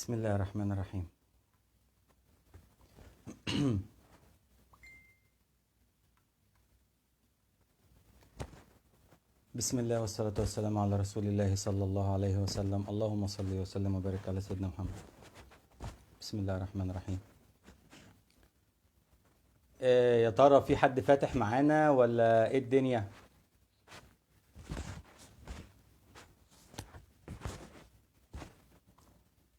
بسم الله الرحمن الرحيم. بسم الله والصلاة والسلام على رسول الله صلى الله عليه وسلم. اللهم صل وسلم وبارك على سيدنا محمد. بسم الله الرحمن الرحيم. يا ترى في حد فاتح معانا ولا ايه الدنيا؟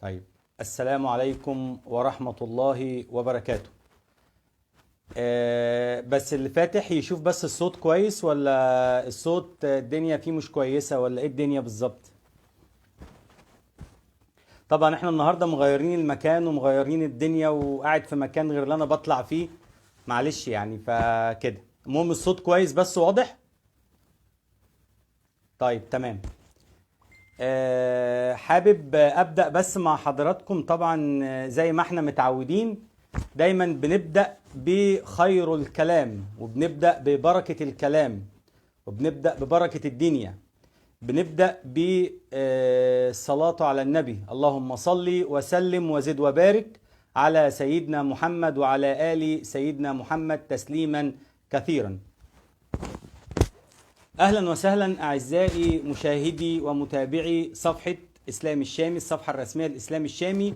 طيب، السلام عليكم ورحمة الله وبركاته. بس اللي فاتح يشوف بس الصوت كويس ولا الصوت الدنيا فيه مش كويسة ولا ايه الدنيا بالظبط؟ طبعا احنا النهاردة مغيرين المكان ومغيرين الدنيا وقاعد في مكان غير اللي انا بطلع فيه، معلش يعني فكده. المهم الصوت كويس بس واضح؟ طيب تمام. حابب أبدأ بس مع حضراتكم. طبعا زي ما احنا متعودين دايما بنبدأ بخير الكلام، وبنبدأ ببركة الكلام، وبنبدأ ببركة الدنيا. بنبدأ بالصلاة على النبي. اللهم صل وسلم وزد وبارك على سيدنا محمد وعلى آل سيدنا محمد تسليما كثيرا. أهلا وسهلا أعزائي مشاهدي ومتابعي صفحة إسلام الشامي، الصفحة الرسمية لإسلام الشامي،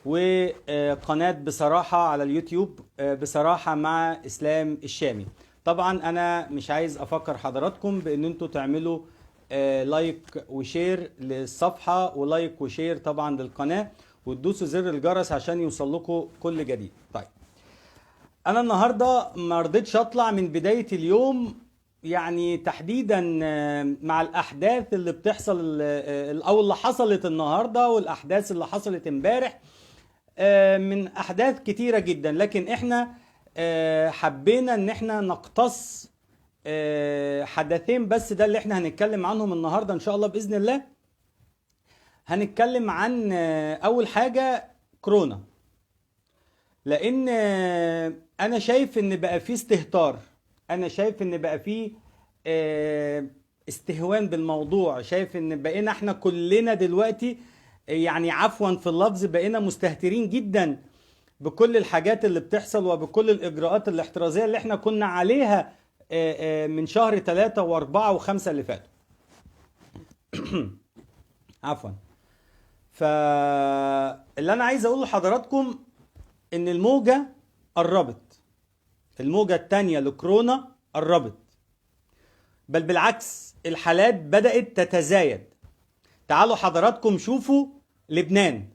وقناة بصراحة على اليوتيوب، بصراحة مع إسلام الشامي. طبعا أنا مش عايز أفكر حضراتكم بأن انتوا تعملوا لايك وشير للصفحة، ولايك وشير طبعا للقناة، وتدوسوا زر الجرس عشان يوصل لكم كل جديد. طيب، أنا النهاردة ما رضيتش أطلع من بداية اليوم يعني تحديدا مع الأحداث اللي بتحصل أو اللي حصلت النهاردة والأحداث اللي حصلت امبارح، من أحداث كتيرة جدا، لكن احنا حبينا ان احنا نقتص حدثين بس، ده اللي احنا هنتكلم عنهم النهاردة ان شاء الله بإذن الله. هنتكلم عن أول حاجة كورونا، لأن أنا شايف إن بقى فيه استهتار، أنا شايف إن بقى فيه استهوان بالموضوع، شايف إن بقينا إحنا كلنا دلوقتي يعني عفوا في اللفظ بقينا مستهترين جدا بكل الحاجات اللي بتحصل وبكل الإجراءات الاحترازية اللي إحنا كنا عليها من شهر 3 و4 و5 اللي فاتوا. عفوا. فاللي أنا عايز أقوله لحضراتكم ان الموجة قربت، الموجة التانية لكورونا قربت، بل بالعكس الحالات بدأت تتزايد. تعالوا حضراتكم شوفوا لبنان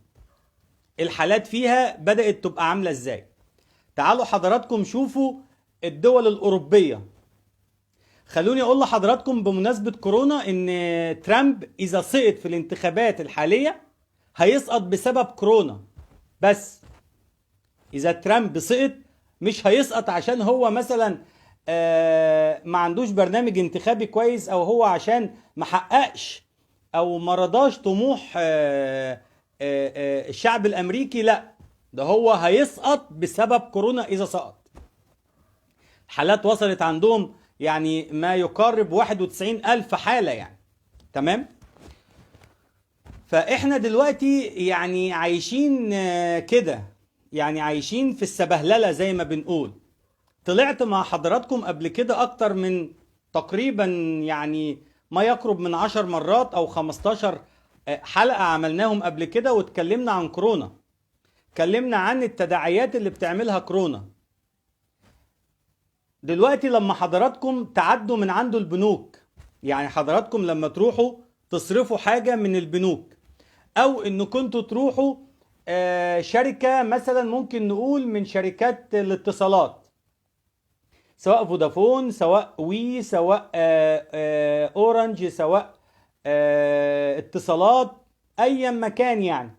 الحالات فيها بدأت تبقى عاملة ازاي. تعالوا حضراتكم شوفوا الدول الأوروبية. خلوني اقول لحضراتكم بمناسبة كورونا ان ترامب اذا سقط في الانتخابات الحالية هيسقط بسبب كورونا، بس إذا ترامب سقط مش هيسقط عشان هو مثلا ما عندوش برنامج انتخابي كويس، أو هو عشان ما حققش أو ما رضاش طموح الشعب الأمريكي. لا، ده هو هيسقط بسبب كورونا إذا سقط. حالات وصلت عندهم يعني ما يقارب 91 ألف حالة يعني. تمام؟ فإحنا دلوقتي يعني عايشين كده، يعني عايشين في السبهللة زي ما بنقول. طلعت مع حضراتكم قبل كده أكتر من تقريبا يعني ما يقرب من 10 مرات أو 15 حلقة عملناهم قبل كده، واتكلمنا عن كورونا، اتكلمنا عن التداعيات اللي بتعملها كورونا. دلوقتي لما حضراتكم تعدوا من عنده البنوك، يعني حضراتكم لما تروحوا تصرفوا حاجة من البنوك، أو إن كنتوا تروحوا شركة مثلا ممكن نقول من شركات الاتصالات، سواء فودافون، سواء وي، سواء اورنج، سواء اتصالات، ايا مكان، يعني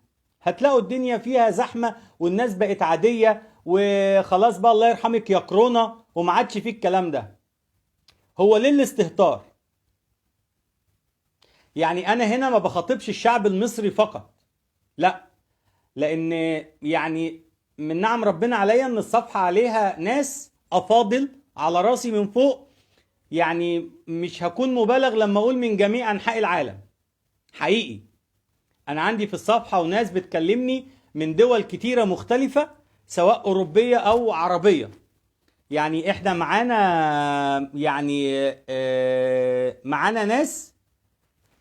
هتلاقوا الدنيا فيها زحمة والناس بقت عادية وخلاص بقى الله يرحمك يا كورونا، وما عادش فيه الكلام ده. هو ليه الاستهتار؟ يعني انا هنا ما بخاطبش الشعب المصري فقط، لا، لان يعني من نعم ربنا عليا ان الصفحة عليها ناس افاضل على راسي من فوق، يعني مش هكون مبالغ لما اقول من جميع انحاء العالم حقيقي. انا عندي في الصفحة وناس بتكلمني من دول كتيرة مختلفة، سواء اوروبية او عربية. يعني احنا معانا يعني معانا ناس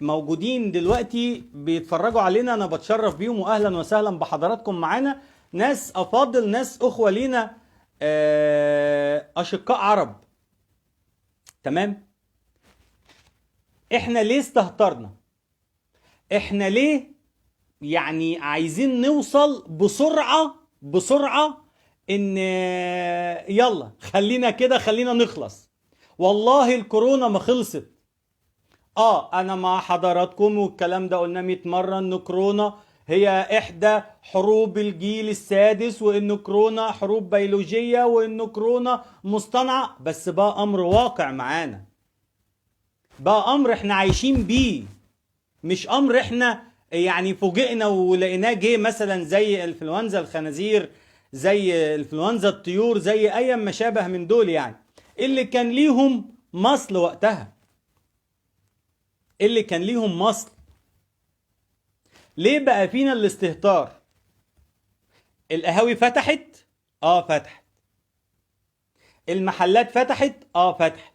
موجودين دلوقتي بيتفرجوا علينا، انا بتشرف بيهم واهلا وسهلا بحضراتكم معانا. ناس افاضل، ناس اخوة لينا، اشقاء عرب. تمام. احنا ليه استهترنا؟ احنا ليه يعني عايزين نوصل بسرعة ان يلا خلينا كده، خلينا نخلص. والله الكورونا ما خلصت. انا مع حضراتكم والكلام ده قلنا 100 مرة ان كورونا هي احدى حروب الجيل السادس، وان كورونا حروب بيولوجية، وان كورونا مصطنعة. بس بقى امر واقع معانا، بقى امر احنا عايشين بيه، مش امر احنا يعني فوجئنا ولقيناه جه مثلا زي انفلونزا الخنازير، زي انفلونزا الطيور، زي اي ما شابه من دول. يعني اللي كان ليهم مصل وقتها، اللي كان ليهم مصل. ليه بقى فينا الاستهتار؟ القهاوي فتحت، فتحت. المحلات فتحت، فتحت.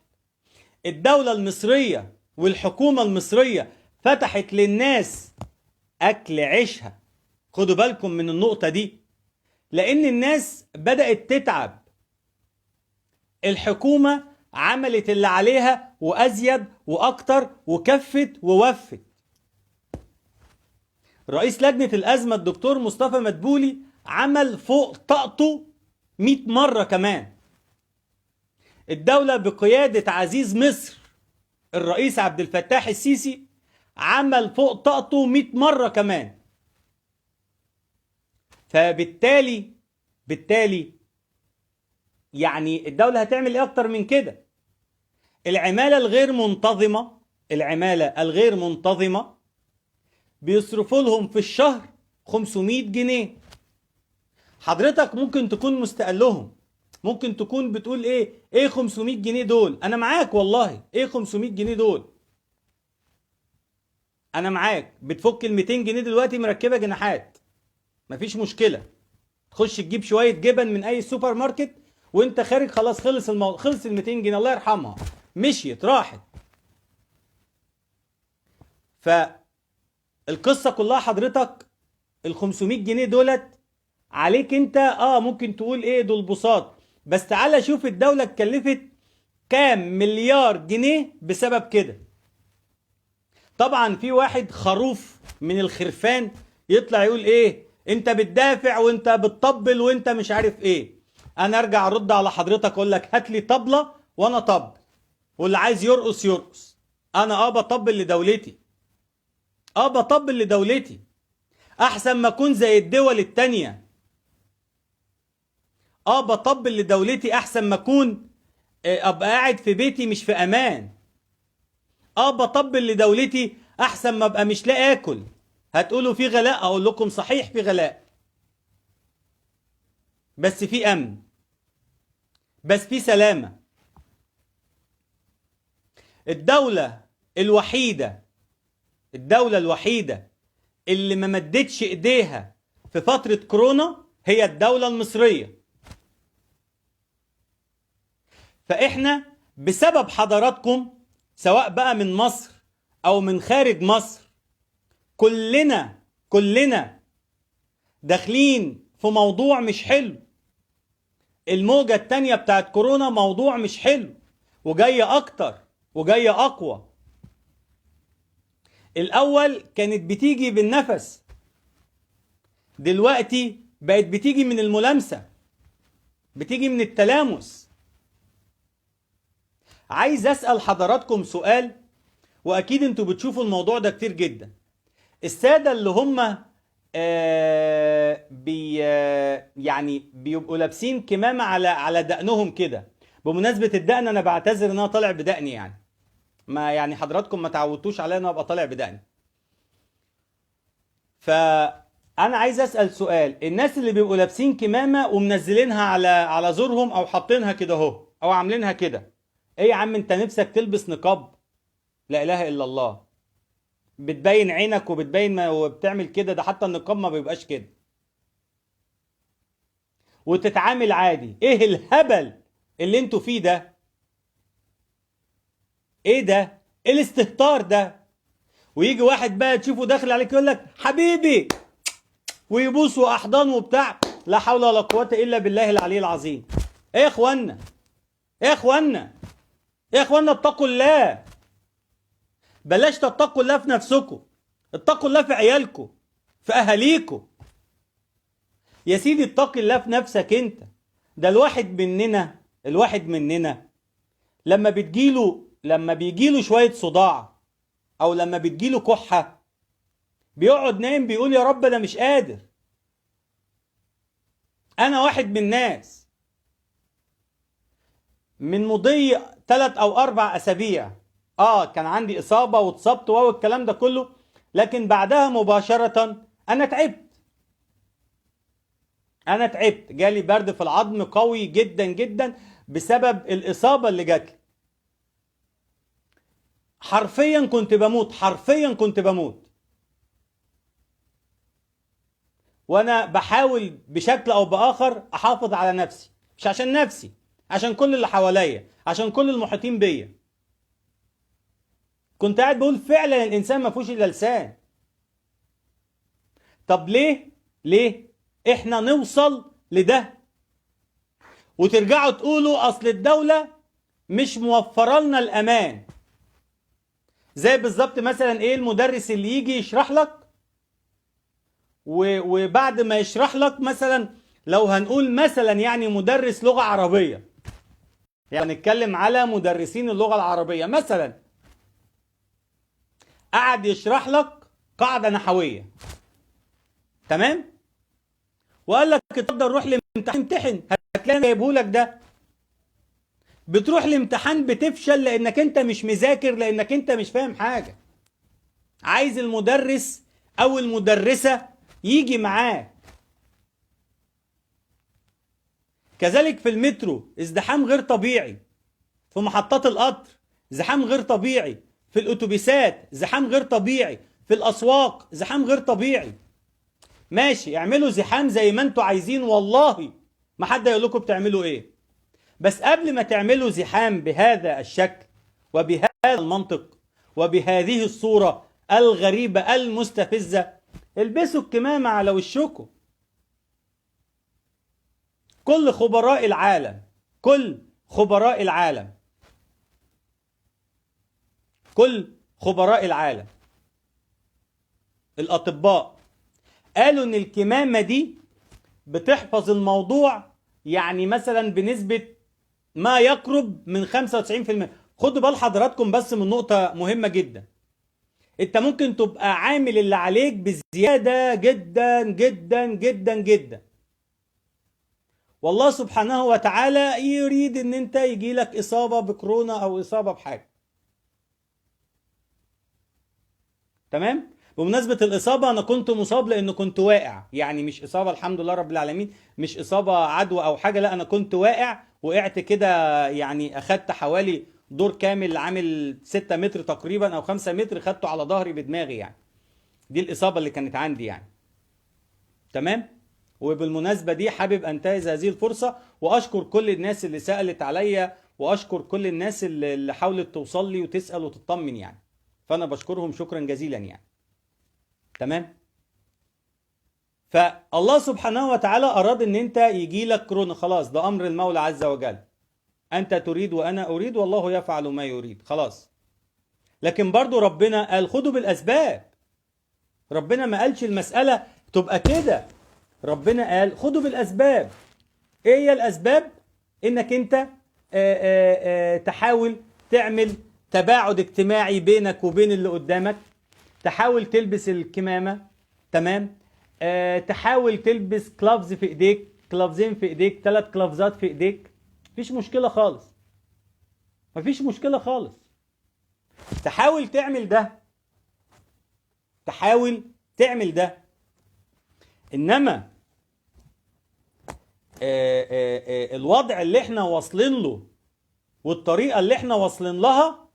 الدولة المصرية والحكومة المصرية فتحت للناس اكل عيشها. خدوا بالكم من النقطة دي، لان الناس بدأت تتعب. الحكومة عملت اللي عليها وازيد واكتر، وكفت ووفت. رئيس لجنة الازمة الدكتور مصطفى مدبولي عمل فوق طاقته 100 مرة كمان. الدولة بقيادة عزيز مصر الرئيس عبد الفتاح السيسي عمل فوق طاقته 100 مرة كمان. فبالتالي يعني الدولة هتعمل ايه اكتر من كده؟ العمالة الغير منتظمة بيصرفوا لهم في الشهر 500 جنيه. حضرتك ممكن تكون مستقل لهم، ممكن تكون بتقول ايه 500 جنيه دول؟ انا معاك والله، ايه 500 جنيه دول؟ انا معاك. بتفك ال 200 جنيه دلوقتي مركبة جناحات، مفيش مشكلة. تخش تجيب شوية جبن من اي سوبر ماركت وانت خارج، خلاص خلص ال 200 جنيه، الله يرحمها، مشيت راحت. فالقصة كلها حضرتك ال 500 جنيه دولت عليك انت. ممكن تقول دول بساط، بس تعالى شوف الدولة اتكلفت كام مليار جنيه بسبب كده. طبعا في واحد خروف من الخرفان يطلع يقول انت بتدافع وانت بتطبل وانت مش عارف ايه. انا ارجع ارد على حضرتك اقول لك هات لي طبلة وانا طبل، واللي عايز يرقص يرقص. انا بطبل لدولتي، احسن ما اكون زي الدول التانية. بطبل لدولتي احسن ما اكون ابقى قاعد في بيتي مش في امان. بطبل لدولتي احسن ما ابقى مش لاقي اكل. هتقولوا في غلاء، اقول لكم صحيح في غلاء، بس في امن، بس في سلامة. الدولة الوحيدة اللي ما مدتش ايديها في فترة كورونا هي الدولة المصرية. فاحنا بسبب حضراتكم، سواء بقى من مصر او من خارج مصر، كلنا داخلين في موضوع مش حلو. الموجة التانية بتاعت كورونا موضوع مش حلو، وجاية اكتر وجاية اقوى. الاول كانت بتيجي بالنفس، دلوقتي بقت بتيجي من الملامسة، بتيجي من التلامس. عايز اسأل حضراتكم سؤال، واكيد انتوا بتشوفوا الموضوع ده كتير جدا. السادة اللي هم يعني بيبقوا لابسين كمامة على دقنهم كده. بمناسبة الدقن انا بعتذر ان انا طالع بدقني، يعني ما يعني حضراتكم ما تعودتوش عليا ان انا ابقى طالع بدقني. فانا عايز اسأل سؤال، الناس اللي بيبقوا لابسين كمامة ومنزلينها على زورهم او حاطينها كده اهو او عاملينها كده، ايه يا عم انت نفسك تلبس نقاب؟ لا اله الا الله. بتبين عينك وبتبين ما وبتعمل كده، ده حتى النقاب ما بيبقاش كده، وتتعامل عادي. ايه الهبل اللي انتوا فيه ده؟ ايه ده؟ ايه الاستهتار ده؟ ويجي واحد بقى تشوفه داخل عليك يقول لك حبيبي ويبوس واحضان وبتاع، لا حول ولا قوة الا بالله العلي العظيم. ايه يا اخوانا؟ ايه يا اخوانا؟ ايه يا اخوانا؟ اتقوا الله. بلاش تتقوا الله في نفسكم، اتقوا الله في عيالكم، في اهاليكم. يا سيدي اتق الله في نفسك انت. ده الواحد مننا لما بيجيله شوية صداع او لما بتجيله كحة بيقعد نايم بيقول يا رب انا مش قادر. انا واحد من الناس من مضي 3 أو 4 أسابيع كان عندي إصابة واتصبت والكلام ده كله، لكن بعدها مباشرة أنا تعبت، جالي برد في العظم قوي جدا جدا بسبب الإصابة اللي جات لي. حرفيا كنت بموت، وأنا بحاول بشكل أو بآخر أحافظ على نفسي، مش عشان نفسي، عشان كل اللي حواليا، عشان كل المحيطين بيا. كنت قاعد بقول فعلا الإنسان ما فيهوش إلا لسان. طب ليه احنا نوصل لده وترجعوا تقولوا اصل الدولة مش موفره لنا الامان؟ زي بالظبط مثلا ايه المدرس اللي يجي يشرح لك وبعد ما يشرح لك مثلا، لو هنقول مثلا يعني مدرس لغة عربية، يعني نتكلم على مدرسين اللغة العربية مثلا، قعد يشرح لك قاعدة نحوية، تمام، وقال لك اتفضل روح امتحن، هتلاقي جايبه لك ده. بتروح الامتحان بتفشل لانك انت مش مذاكر، لانك انت مش فاهم حاجة. عايز المدرس او المدرسة يجي معاك. كذلك في المترو ازدحام غير طبيعي، في محطات القطر زحام غير طبيعي، في الاتوبيسات زحام غير طبيعي، في الاسواق زحام غير طبيعي. ماشي، اعملوا زحام زي ما انتوا عايزين، والله ما حد يقول لكم بتعملوا ايه، بس قبل ما تعملوا زحام بهذا الشكل وبهذا المنطق وبهذه الصورة الغريبة المستفزة، البسوا الكمامة على وشكم. كل خبراء العالم كل خبراء العالم الأطباء قالوا إن الكمامة دي بتحفظ الموضوع، يعني مثلا بنسبة ما يقرب من 95%. خدوا بال حضراتكم بس من نقطة مهمة جدا. انت ممكن تبقى عامل اللي عليك بزيادة جدا جدا جدا جدا، والله سبحانه وتعالى يريد ان انت يجي لك اصابة بكورونا او اصابة بحاجة، تمام. بمناسبة الإصابة، أنا كنت مصاب لأنه كنت واقع، يعني مش إصابة الحمد لله رب العالمين، مش إصابة عدوى أو حاجة، لا أنا كنت وقعت كده، يعني أخدت حوالي دور كامل عامل 6 متر تقريبا أو 5 متر، خدته على ظهري بدماغي يعني. دي الإصابة اللي كانت عندي يعني، تمام. وبالمناسبة دي حابب أنتهز هذه الفرصة وأشكر كل الناس اللي سألت عليا، وأشكر كل الناس اللي حاولت توصل لي وتسأل وتطمن يعني، فأنا بشكرهم شكرا جزيلا يعني، تمام. فالله سبحانه وتعالى أراد إن أنت يجي لك كورونا، خلاص ده أمر المولى عز وجل، أنت تريد وأنا أريد والله يفعل ما يريد، خلاص. لكن برضو ربنا قال خدوا بالأسباب. ربنا ما قالش المسألة تبقى كده، ربنا قال خدوا بالأسباب. إيه هي الأسباب؟ إنك أنت تحاول تعمل تباعد اجتماعي بينك وبين اللي قدامك، تحاول تلبس الكمامة، تمام، تحاول تلبس كلافز في ايديك، كلافزين في ايديك، 3 كلافزات في ايديك، مفيش مشكلة خالص، مفيش مشكلة خالص. تحاول تعمل ده، انما الوضع اللي احنا واصلين له والطريقة اللي احنا واصلين لها،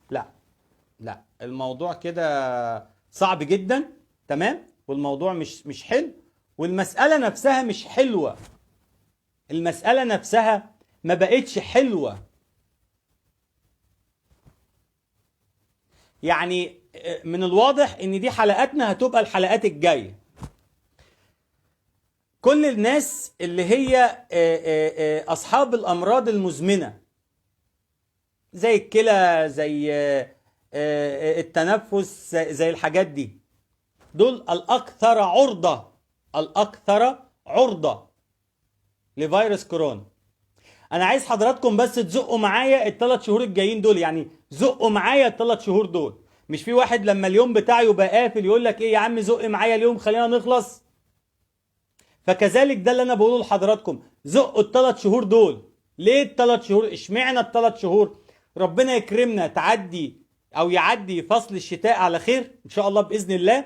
لا الموضوع كده صعب جدا. تمام. والموضوع مش حلو، والمسألة نفسها مش حلوة. المسألة نفسها ما بقتش حلوة. يعني من الواضح ان دي حلقاتنا هتبقى الحلقات الجاية. كل الناس اللي هي اصحاب الامراض المزمنة زي الكلى، زي التنفس، زي الحاجات دي، دول الأكثر عرضة لفيروس كورونا. أنا عايز حضراتكم بس تزقوا معايا ال3 شهور الجايين دول، يعني زقوا معايا ال3 شهور دول. مش في واحد لما اليوم بتاعه يبقى قافل يقول لك إيه يا عم زق معايا اليوم خلينا نخلص. فكذلك ده اللي أنا بقوله لحضراتكم، زقوا ال3 شهور دول. ليه ال3 شهور؟ اشمعنى ال3 شهور؟ ربنا يكرمنا تعدي أو يعدي فصل الشتاء على خير إن شاء الله بإذن الله.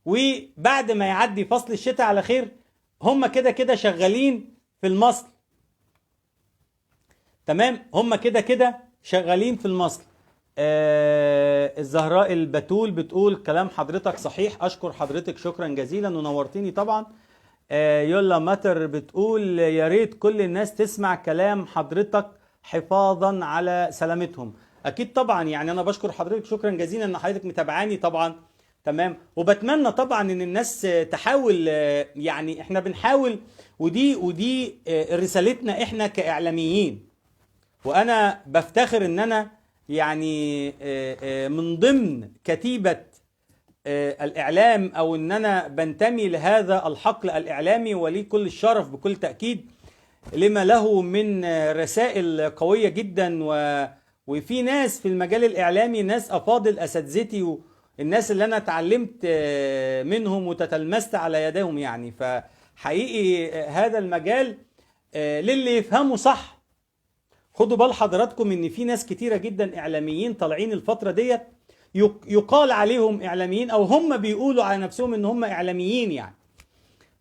وبعد ما يعدي فصل الشتاء على خير هم كده كده شغالين في المصل. تمام. هم كده كده شغالين في المصل. الزهراء البتول بتقول كلام حضرتك صحيح، اشكر حضرتك شكرا جزيلا ونورتيني طبعا. يولا ماتر بتقول يا ريت كل الناس تسمع كلام حضرتك حفاظا على سلامتهم. اكيد طبعا، يعني انا بشكر حضرتك شكرا جزيلا ان حضرتك متابعاني طبعا. تمام. وبتمنى طبعا ان الناس تحاول، يعني احنا بنحاول، ودي رسالتنا احنا كاعلاميين. وانا بفتخر ان انا يعني من ضمن كتيبة الاعلام، او ان انا بنتمي لهذا الحقل الاعلامي، ولي كل الشرف بكل تأكيد لما له من رسائل قوية جدا. وفي ناس في المجال الاعلامي، ناس افاضل اساتذتي، الناس اللي انا اتعلمت منهم وتتلمست على يديهم يعني. فحقيقي هذا المجال للي يفهمه صح. خدوا بال حضراتكم ان في ناس كتيرة جدا اعلاميين طالعين الفترة ديت يقال عليهم اعلاميين، او هم بيقولوا على نفسهم ان هم اعلاميين يعني.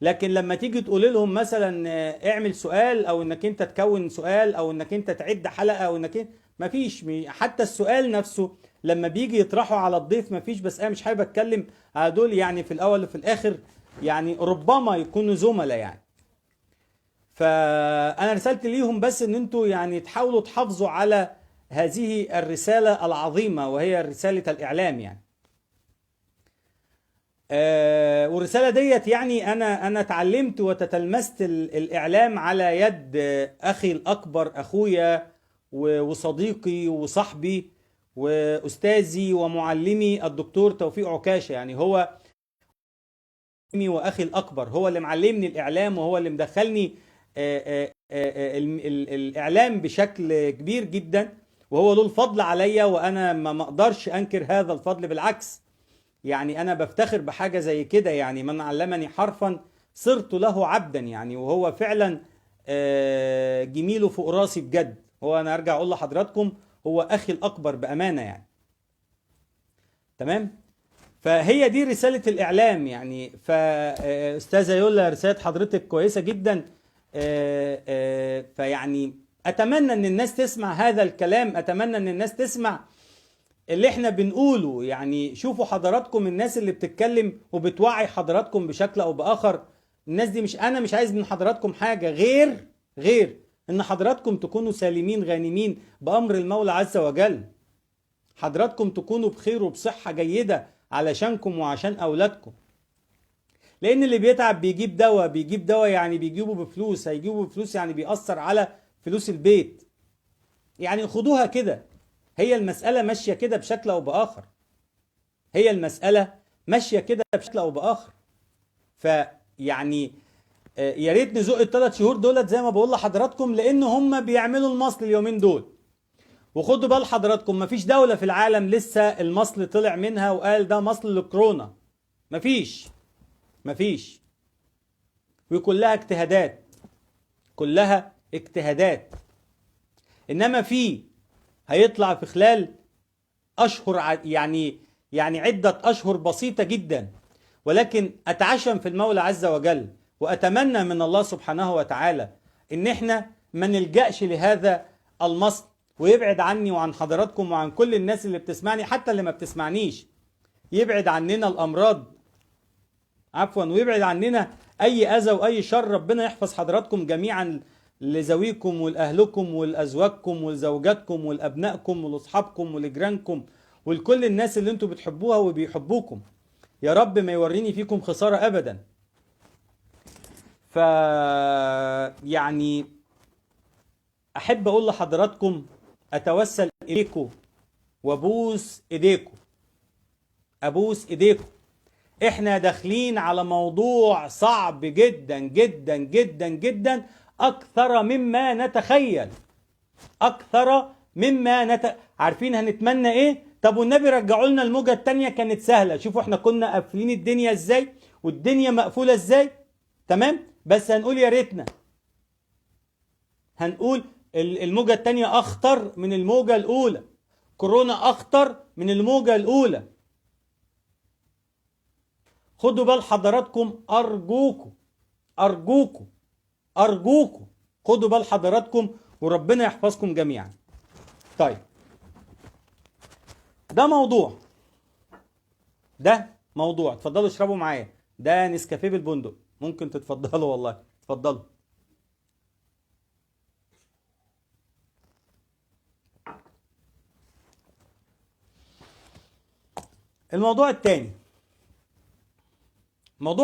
لكن لما تيجي تقول لهم مثلا اعمل سؤال، او انك انت تكون سؤال، او انك انت تعد حلقة، او انك مفيش. حتى السؤال نفسه لما بيجي يطرحوا على الضيف مفيش. بس انا مش حابب اتكلم على دول، يعني في الاول وفي الاخر يعني ربما يكونوا زملاء يعني. فانا رسالتي ليهم بس ان انتوا يعني تحاولوا تحافظوا على هذه الرسالة العظيمة، وهي رسالة الاعلام يعني. والرسالة ديت يعني انا اتعلمت وتتلمست الاعلام على يد اخي الاكبر، اخويا وصديقي وصاحبي واستاذي ومعلمي الدكتور توفيق عكاشة. يعني هو واخي الاكبر، هو اللي معلمني الاعلام، وهو اللي مدخلني الاعلام بشكل كبير جدا، وهو له الفضل عليا، وانا ما اقدرش انكر هذا الفضل. بالعكس يعني انا بفتخر بحاجة زي كده. يعني من علمني حرفا صرت له عبدا يعني. وهو فعلا جميله فوق راسي بجد. هو انا ارجع اقول لحضراتكم هو اخي الاكبر بامانة يعني. تمام. فهي دي رسالة الاعلام يعني. فاستاذة يولا رسالة حضرتك كويسة جدا. فيعني اتمنى ان الناس تسمع هذا الكلام، اتمنى ان الناس تسمع اللي احنا بنقوله. يعني شوفوا حضراتكم الناس اللي بتتكلم وبتوعي حضراتكم بشكل او باخر. الناس دي انا مش عايز من حضراتكم حاجة غير ان حضراتكم تكونوا سالمين غانمين بامر المولى عز وجل. حضراتكم تكونوا بخير وبصحة جيدة علشانكم وعشان اولادكم. لان اللي بيتعب بيجيب دواء يعني بيجيبه بفلوس، هيجيبه بفلوس يعني بيأثر على فلوس البيت. يعني خدوها كده، هي المسألة ماشية كده بشكل او باخر. هي المسألة ماشية كده بشكل او باخر. فيعني يا ريت نزق ال3 شهور دولت زي ما بقول لحضراتكم، لان هم بيعملوا المصل اليومين دول. وخدوا بال حضراتكم مفيش دولة في العالم لسه المصل طلع منها وقال ده مصل لكورونا. مفيش. وكلها اجتهادات. انما هيطلع في خلال اشهر يعني عدة اشهر بسيطة جدا. ولكن اتعشم في المولى عز وجل، واتمنى من الله سبحانه وتعالى ان احنا ما نلجأش لهذا المصل، ويبعد عني وعن حضراتكم وعن كل الناس اللي بتسمعني، حتى اللي ما بتسمعنيش. يبعد عننا الامراض، عفوا، ويبعد عننا اي اذى واي شر. ربنا يحفظ حضراتكم جميعا، لذويكم ولاهلكم ولازواجكم ولزوجاتكم ولابنائكم ولاصحابكم ولجيرانكم ولكل الناس اللي انتم بتحبوها وبيحبوكم. يا رب ما يوريني فيكم خسارة ابدا. ف يعني احب اقول لحضراتكم، اتوسل اليكم وابوس ايديكم، ابوس ايديكم. احنا داخلين على موضوع صعب جدا جدا جدا جدا، اكثر مما نتخيل، اكثر مما عارفين هنتمنى ايه؟ طب والنبي رجعوا لنا الموجة التانية، كانت سهلة. شوفوا احنا كنا قافلين الدنيا ازاي والدنيا مقفولة ازاي. تمام، بس هنقول يا ريتنا، هنقول الموجة التانية اخطر من الموجة الاولى، كورونا اخطر من الموجة الاولى. خدوا بال حضراتكم، ارجوكم ارجوكم ارجوكم، خدوا بال حضراتكم وربنا يحفظكم جميعا. طيب، ده موضوع اتفضلوا اشربوا معايا، ده نسكافيه بالبندق، ممكن تتفضلوا والله، اتفضلوا. الموضوع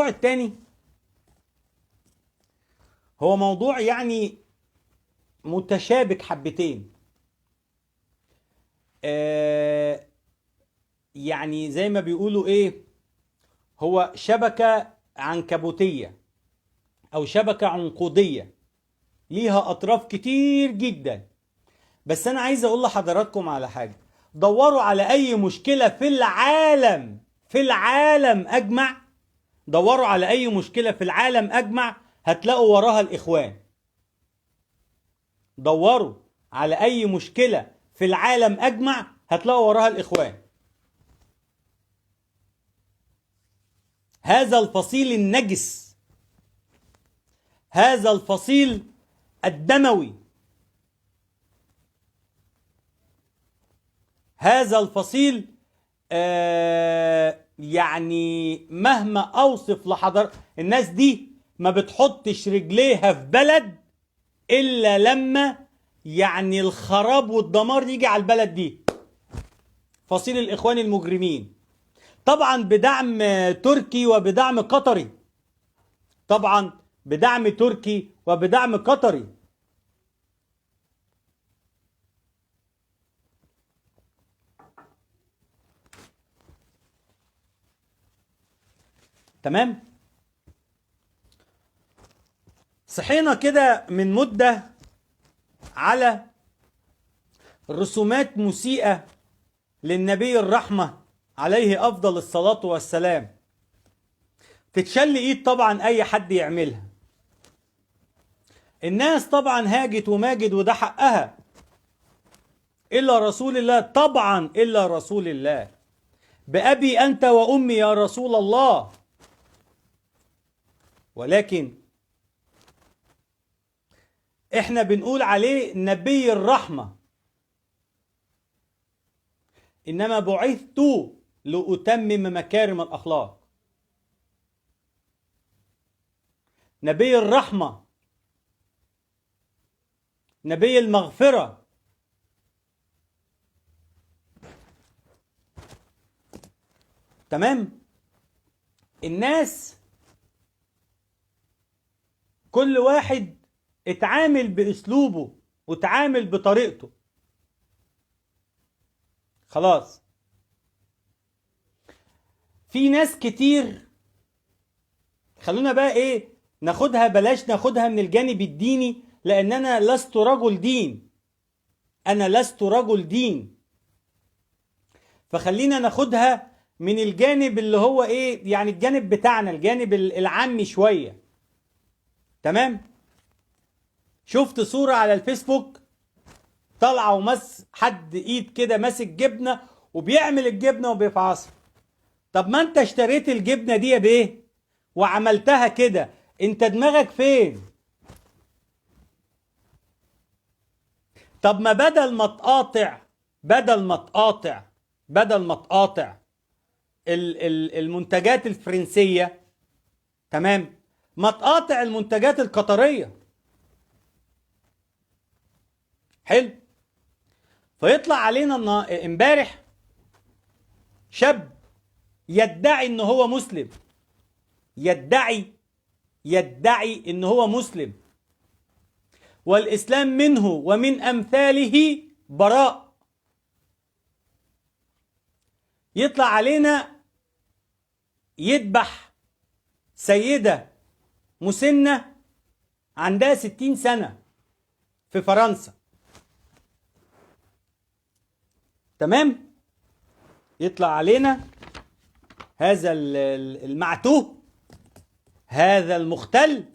التاني هو موضوع يعني متشابك حبتين. يعني زي ما بيقولوا ايه، هو شبكة عنكبوتية او شبكة عنقودية ليها اطراف كتير جدا. بس انا عايز اقول لحضراتكم على حاجة، دوروا على اي مشكلة في العالم اجمع، دوروا على اي مشكلة في العالم اجمع هتلاقوا وراها الاخوان. دوروا على اي مشكلة في العالم اجمع هتلاقوا وراها الاخوان. هذا الفصيل النجس، هذا الفصيل الدموي، هذا الفصيل يعني مهما اوصف لحضر، الناس دي ما بتحطش رجليها في بلد الا لما يعني الخراب والدمار يجي على البلد دي. فصيل الاخوان المجرمين، طبعا بدعم تركي وبدعم قطري، طبعا بدعم تركي وبدعم قطري. تمام. صحينا كده من مدة على رسومات مسيئة للنبي الرحمة عليه أفضل الصلاة والسلام، تتشل إيد طبعا أي حد يعملها. الناس طبعا هاجت وماجد وده حقها، إلا رسول الله، طبعا إلا رسول الله، بأبي أنت وأمي يا رسول الله. ولكن إحنا بنقول عليه نبي الرحمة، إنما بعثت لأتمم مكارم الأخلاق. نبي الرحمة، نبي المغفرة. تمام. الناس كل واحد اتعامل بأسلوبه وتعامل بطريقته، خلاص. في ناس كتير، خلونا بقى ايه ناخدها، بلاش ناخدها من الجانب الديني، لان انا لست رجل دين، انا لست رجل دين. فخلينا ناخدها من الجانب اللي هو ايه، يعني الجانب بتاعنا، الجانب العامي شوية. تمام. شفت صورة على الفيسبوك طالعة ومس حد ايد كده ماسك جبنة وبيعمل الجبنة وبيفعصها. طب ما انت اشتريت الجبنة دي يا بيه وعملتها كده، انت دماغك فين؟ طب ما بدل ما تقاطع المنتجات الفرنسية، تمام، ما تقاطع المنتجات القطرية. حلو. فيطلع علينا امبارح شاب يدعي ان هو مسلم، يدعي ان هو مسلم، والاسلام منه ومن امثاله براء. يطلع علينا يذبح سيدة مسنة عندها 60 سنة في فرنسا، تمام. يطلع علينا هذا المعتوه، هذا المختل،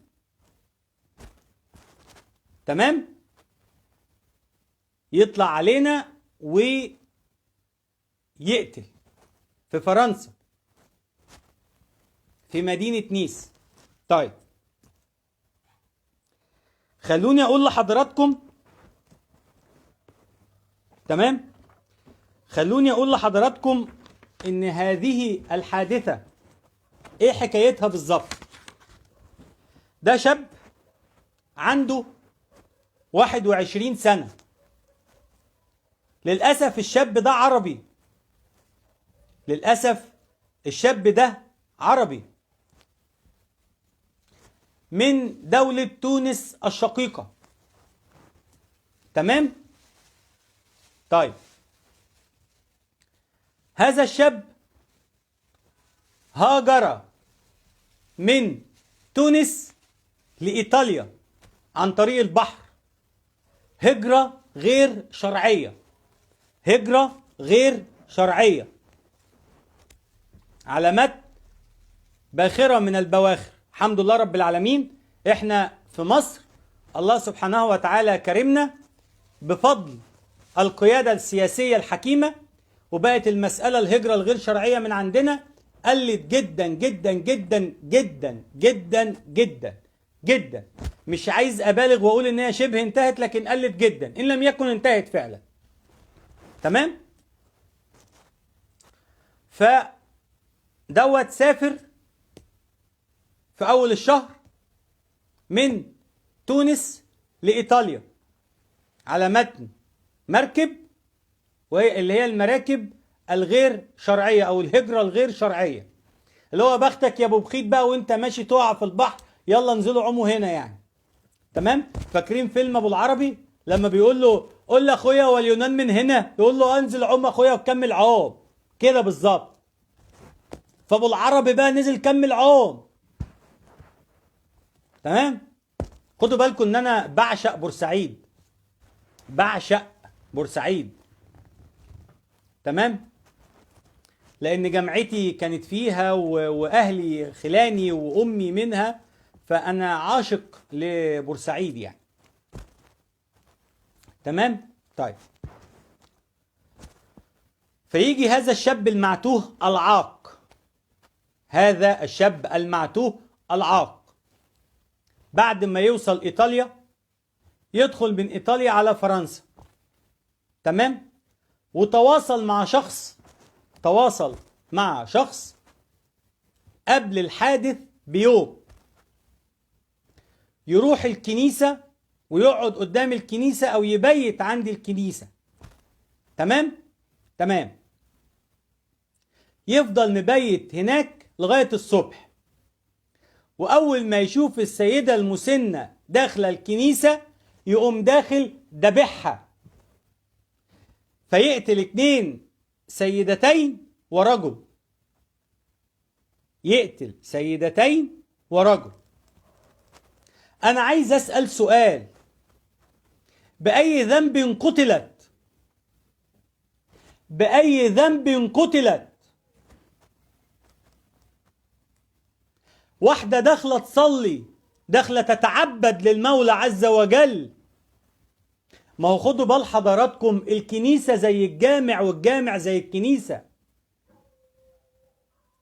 تمام، يطلع علينا ويقتل في فرنسا في مدينة نيس. طيب خلوني اقول لحضراتكم، تمام، خلوني اقول لحضراتكم ان هذه الحادثة ايه حكايتها بالظبط. ده شاب عنده 21 سنة. للأسف الشاب ده عربي، للأسف الشاب ده عربي من دولة تونس الشقيقة، تمام. طيب هذا الشاب هاجر من تونس لإيطاليا عن طريق البحر، هجرة غير شرعية، هجرة غير شرعية، علامات باخرة من البواخر. الحمد لله رب العالمين، احنا في مصر الله سبحانه وتعالى كرمنا بفضل القيادة السياسية الحكيمة، وبقت المسألة الهجرة الغير شرعية من عندنا قلت جدا جدا جدا جدا جدا جدا جدا. مش عايز أبالغ وأقول إن هي شبه انتهت، لكن قلت جدا إن لم يكن انتهت فعلا، تمام. فدوت سافر في أول الشهر من تونس لإيطاليا على متن مركب، وهي اللي هي المراكب الغير شرعية أو الهجرة الغير شرعية، اللي هو بختك يا أبو بخيت بقى وأنت ماشي تقع في البحر، يلا انزلوا عوموا هنا يعني، تمام. فاكرين فيلم أبو العربي لما بيقول له قول لأخويا واليونان من هنا، يقول له أنزل عوم أخويا وكمل عوم، كده بالظبط. فأبو العربي بقى نزل كمل عوم، تمام. خدوا بالكم ان انا بعشق بورسعيد، بعشق بورسعيد، تمام، لان جامعتي كانت فيها واهلي خلاني وامي منها، فانا عاشق لبورسعيد يعني، تمام. طيب فيجي هذا الشاب المعتوه العاق، هذا الشاب المعتوه العاق بعد ما يوصل إيطاليا يدخل من إيطاليا على فرنسا، تمام. وتواصل مع شخص، تواصل مع شخص قبل الحادث بيوم، يروح الكنيسة ويقعد قدام الكنيسة أو يبيت عند الكنيسة، تمام، تمام. يفضل مبيت هناك لغاية الصبح، وأول ما يشوف السيدة المسنة داخلة الكنيسة يقوم داخل دبحها، فيقتل 2 سيدتين ورجل، يقتل سيدتين ورجل. أنا عايز أسأل سؤال، بأي ذنب قتلت؟ بأي ذنب قتلت؟ واحدة داخلة تصلي، داخلة تتعبد للمولى عز وجل. ما هو خدوا بال حضراتكم، الكنيسة زي الجامع والجامع زي الكنيسة،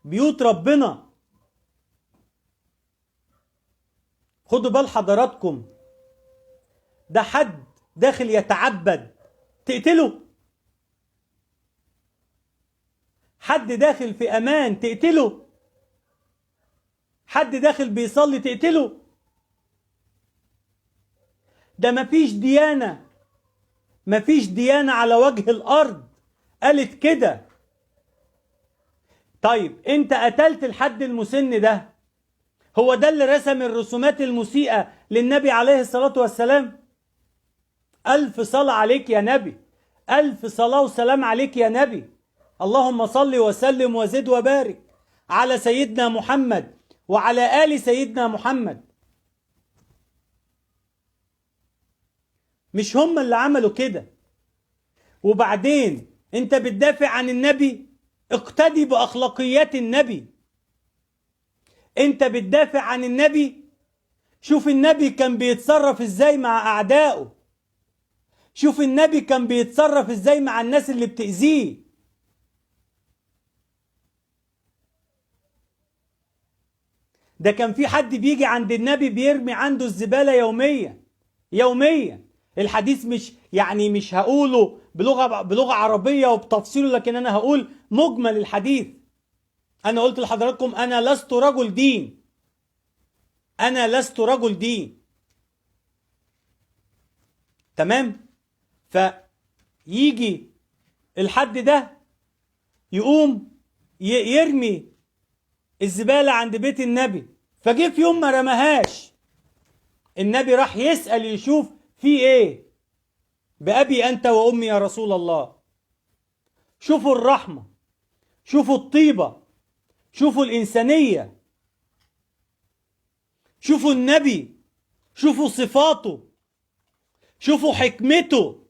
بيوت ربنا. خدوا بال حضراتكم، ده حد داخل يتعبد تقتله؟ حد داخل في امان تقتله؟ حد داخل بيصلي تقتله؟ ده مفيش ديانة على وجه الارض قالت كده. طيب انت قتلت الحد المسن ده، هو ده اللي رسم الرسومات المسيئة للنبي عليه الصلاة والسلام؟ ألف صلاة عليك يا نبي، ألف صلاة وسلام عليك يا نبي. اللهم صل وسلم وزد وبارك على سيدنا محمد وعلى آل سيدنا محمد. مش هم اللي عملوا كده. وبعدين انت بتدافع عن النبي، اقتدي بأخلاقيات النبي. انت بتدافع عن النبي، شوف النبي كان بيتصرف ازاي مع أعدائه، شوف النبي كان بيتصرف ازاي مع الناس اللي بتأذيه. ده كان في حد بيجي عند النبي بيرمي عنده الزبالة يوميا. الحديث مش هقوله بلغة عربية وبتفصيله، لكن أنا هقول مجمل الحديث. أنا قلت لحضراتكم أنا لست رجل دين، أنا لست رجل دين. تمام؟ فيجي الحد ده يقوم يرمي الزبالة عند بيت النبي، فجه في يوم ما رماهاش، النبي راح يسأل يشوف في ايه. بأبي أنت وأمي يا رسول الله. شوفوا الرحمة، شوفوا الطيبة، شوفوا الإنسانية، شوفوا النبي، شوفوا صفاته، شوفوا حكمته.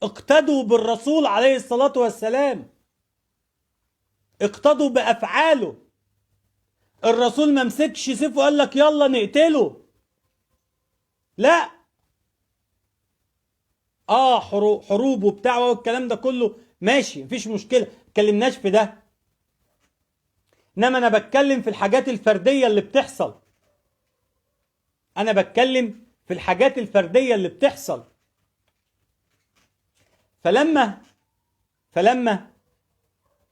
اقتدوا بالرسول عليه الصلاة والسلام، اقتدوا بأفعاله. الرسول ما مسكش سيفه وقال لك يلا نقتله، لا. حروب وبتاع والكلام ده كله ماشي، مفيش مشكلة، اتكلمناش في ده. انما انا بتكلم في الحاجات الفردية اللي بتحصل، انا بتكلم في الحاجات الفردية اللي بتحصل. فلما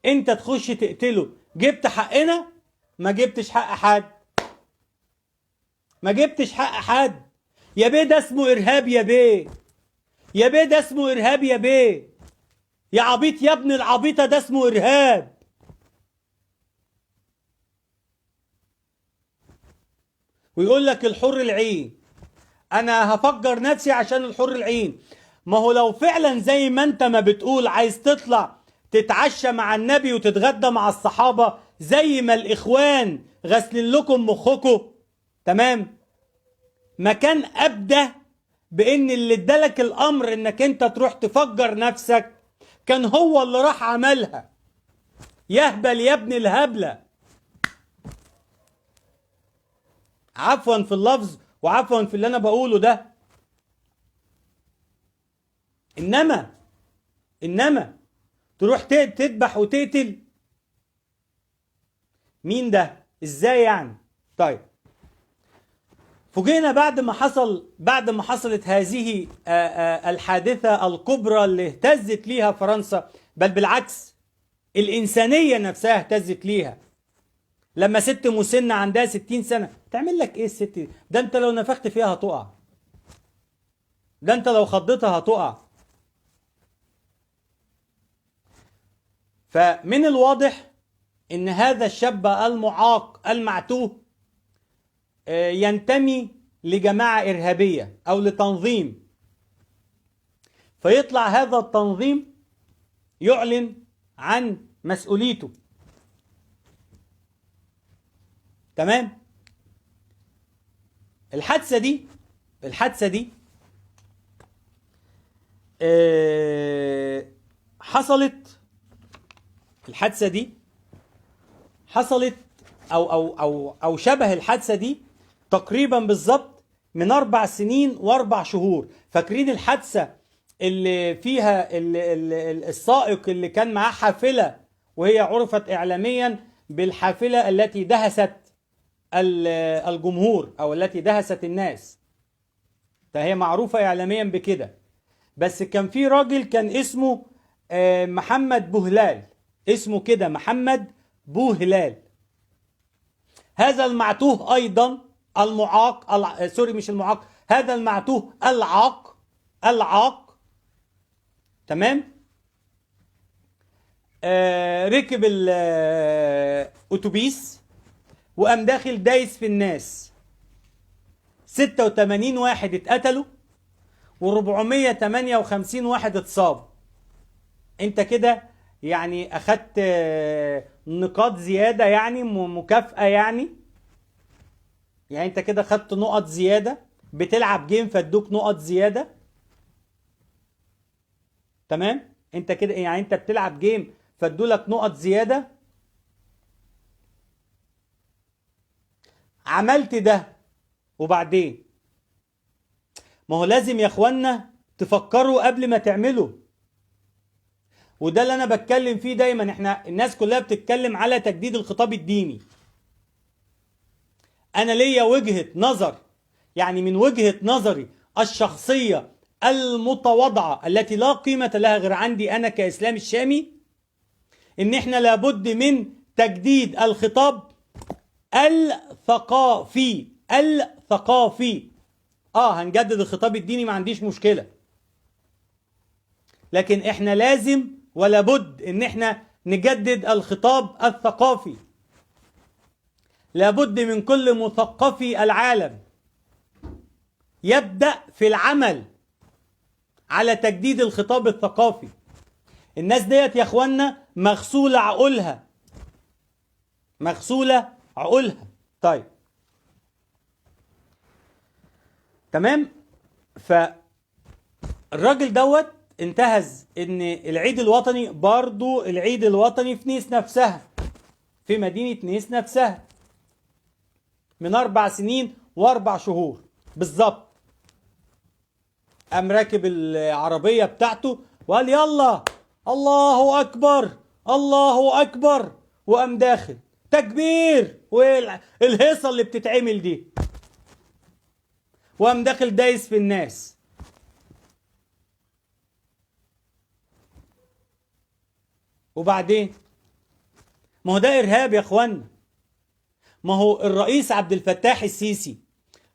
انت تخش تقتله، جبت حقنا؟ ما جبتش حق حد، ما جبتش حق حد. يا بيه ده اسمه ارهاب، يا بيه ده اسمه ارهاب، يا بيه يا عبيط، يا ابن العبيطة، ده اسمه ارهاب. ويقول لك الحر العين، انا هفجر نفسي عشان الحر العين. ما هو لو فعلا زي ما انت ما بتقول عايز تطلع تتعشى مع النبي وتتغدى مع الصحابة زي ما الاخوان غسلين لكم مخكم، تمام، ما كان ابدى بان اللي ادالك الامر انك انت تروح تفجر نفسك كان هو اللي راح عملها. يهبل يا ابن الهبلة، عفوا في اللفظ وعفوا في اللي انا بقوله ده. انما تروح تذبح وتقتل؟ مين ده؟ ازاي يعني؟ طيب، فوجئنا بعد ما حصلت هذه الحادثة الكبرى اللي اهتزت ليها فرنسا، بل بالعكس الإنسانية نفسها اهتزت ليها. لما ست مسنة عندها 60 سنة تعمل لك ايه الست دي؟ ده انت لو نفخت فيها هتقع، ده انت لو خضتها هتقع. فمن الواضح ان هذا الشاب المعاق المعتوه ينتمي لجماعة إرهابية أو لتنظيم، فيطلع هذا التنظيم يعلن عن مسؤوليته. تمام؟ الحادثة دي حصلت أو شبه الحادثة دي تقريبا بالظبط من 4 سنين و4 شهور. فاكرين الحادثة اللي فيها السائق اللي كان معاه حافلة، وهي عرفت إعلاميا بالحافلة التي دهست الجمهور أو التي دهست الناس، فهي معروفة إعلاميا بكده. بس كان في راجل كان اسمه محمد بوهلال، اسمه كده محمد بوهلال. هذا المعتوه أيضا المعاق سوري مش المعاق، هذا المعتوه العاق تمام. ركب الأتوبيس وقام داخل دايس في الناس، 86 واحد اتقتلوا و458 واحد اتصابوا. انت كده يعني اخدت نقاط زيادة، يعني مكافأة، يعني انت كده خدت نقط زيادة، بتلعب جيم فادوك نقط زيادة. تمام، انت كده يعني انت بتلعب جيم فادولك نقط زيادة. عملت ده وبعدين، ما هو لازم يا اخوانا تفكروا قبل ما تعملوا. وده اللي انا بتكلم فيه دايما. احنا الناس كلها بتتكلم على تجديد الخطاب الديني. انا ليا وجهة نظر، يعني من وجهة نظري الشخصية المتواضعة التي لا قيمة لها غير عندي انا كإسلام الشامي، ان احنا لابد من تجديد الخطاب الثقافي. هنجدد الخطاب الديني، ما عنديش مشكلة، لكن احنا لازم ولا بد ان احنا نجدد الخطاب الثقافي. لابد من كل مثقفي العالم يبدأ في العمل على تجديد الخطاب الثقافي. الناس ديت يا اخوانا مغسولة عقولها، مغسولة عقولها. طيب تمام. فالراجل دوت انتهز ان العيد الوطني، برضو العيد الوطني في نيس نفسها، في مدينة نيس نفسها، من 4 سنين و4 شهور بالظبط، قام راكب العربية بتاعته وقال يلا الله أكبر الله أكبر، وقام داخل تكبير والهيصة اللي بتتعمل دي، وقام داخل دايس في الناس. وبعدين ما هو ده إرهاب يا أخوانا. ما هو الرئيس عبد الفتاح السيسي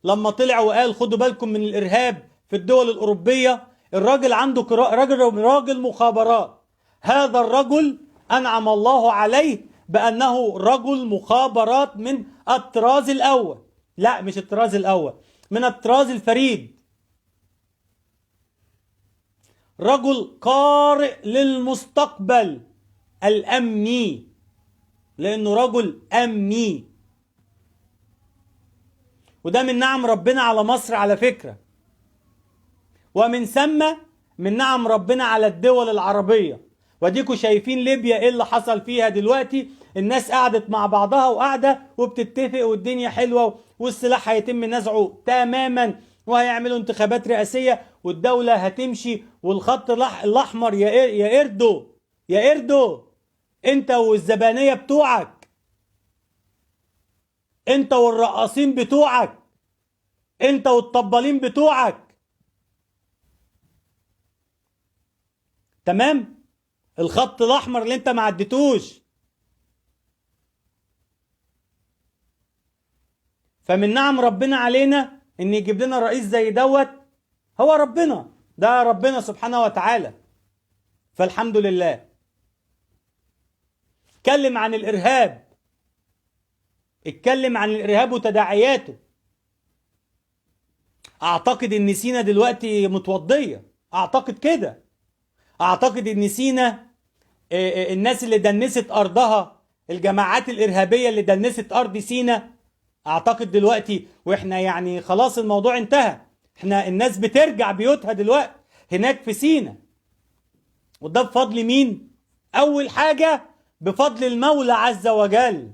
لما طلع وقال خدوا بالكم من الإرهاب في الدول الأوروبية، الراجل عنده راجل مخابرات. هذا الرجل أنعم الله عليه بأنه رجل مخابرات من الطراز الأول، لا مش الطراز الأول، من الطراز الفريد. رجل قارئ للمستقبل الأمني، لأنه رجل أمني. وده من نعم ربنا على مصر على فكرة، ومن ثم من نعم ربنا على الدول العربية. وديكوا شايفين ليبيا ايه اللي حصل فيها دلوقتي. الناس قعدت مع بعضها وقاعدة وبتتفق والدنيا حلوة، والسلاح هيتم نزعه تماما، وهيعملوا انتخابات رئاسية والدولة هتمشي، والخط الأحمر يا إردو انت والزبانية بتوعك، انت والرقاصين بتوعك، انت والطبالين بتوعك. تمام، الخط الاحمر اللي انت ما عدتوش. فمن نعم ربنا علينا ان يجيب لنا رئيس زي دوت. هو ربنا، ده ربنا سبحانه وتعالى، فالحمد لله. اتكلم عن الارهاب، اتكلم عن الارهاب وتداعياته. اعتقد ان سينا دلوقتي متوضية، اعتقد كده. اعتقد ان سينا الناس اللي دنست ارضها، الجماعات الارهابية اللي دنست ارض سينا، اعتقد دلوقتي واحنا يعني خلاص الموضوع انتهى، احنا الناس بترجع بيوتها دلوقتي هناك في سينا. وده بفضل مين؟ اول حاجة بفضل المولى عز وجل،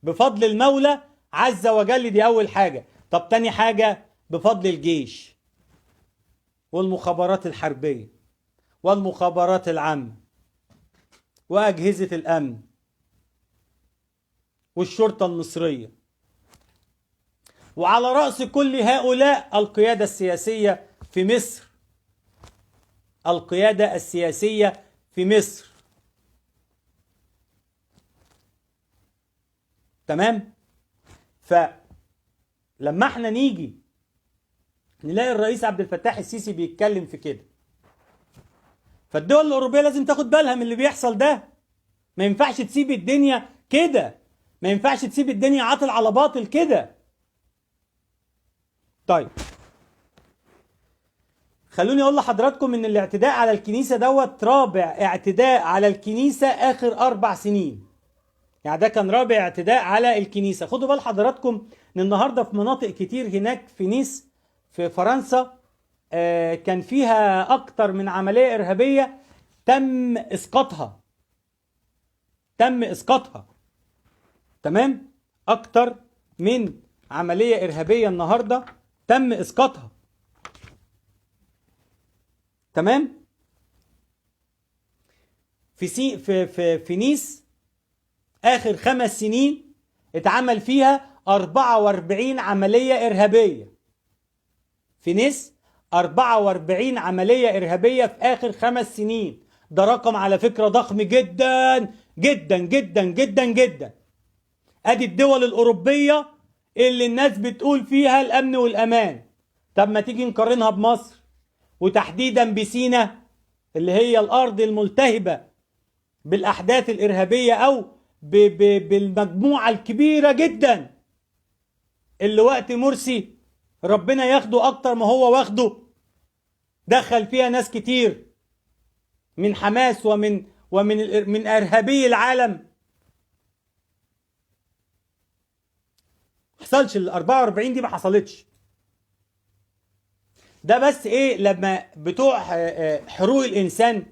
بفضل المولى عز وجل، دي اول حاجة. طب تاني حاجة بفضل الجيش والمخابرات الحربية والمخابرات العامة وأجهزة الأمن والشرطة المصرية، وعلى رأس كل هؤلاء القيادة السياسية في مصر القيادة السياسية في مصر. تمام؟ فلما احنا نيجي نلاقي الرئيس عبد الفتاح السيسي بيتكلم في كده، فالدول الأوروبية لازم تاخد بالها من اللي بيحصل ده. ما ينفعش تسيب الدنيا كده، ما ينفعش تسيب الدنيا عاطل على باطل كده. طيب خلوني اقول لحضراتكم ان الاعتداء على الكنيسة دوت رابع اعتداء على الكنيسة اخر 4 سنين. يعني ده كان رابع اعتداء على الكنيسة. خدوا بال حضراتكم ان النهاردة في مناطق كتير هناك في نيس في فرنسا كان فيها اكتر من عملية ارهابية تم اسقاطها. تمام؟ اكتر من عملية ارهابية النهاردة تم اسقاطها. تمام؟ في نيس اخر 5 سنين اتعمل فيها 44 عملية ارهابية. في نيس 44 عملية ارهابية في اخر 5 سنين. ده رقم على فكرة ضخم جدا جدا جدا جدا جدا. ادي الدول الاوروبية اللي الناس بتقول فيها الامن والامان. طب ما تيجي نقارنها بمصر، وتحديدا بسيناء اللي هي الارض الملتهبة بالاحداث الارهابية او بالمجموعة الكبيرة جدا اللي وقت مرسي ربنا ياخده اكتر ما هو واخده، دخل فيها ناس كتير من حماس ومن ارهابي العالم. حصلش ال 44 دي، ما حصلتش. ده بس ايه لما بتوع حقوق الانسان،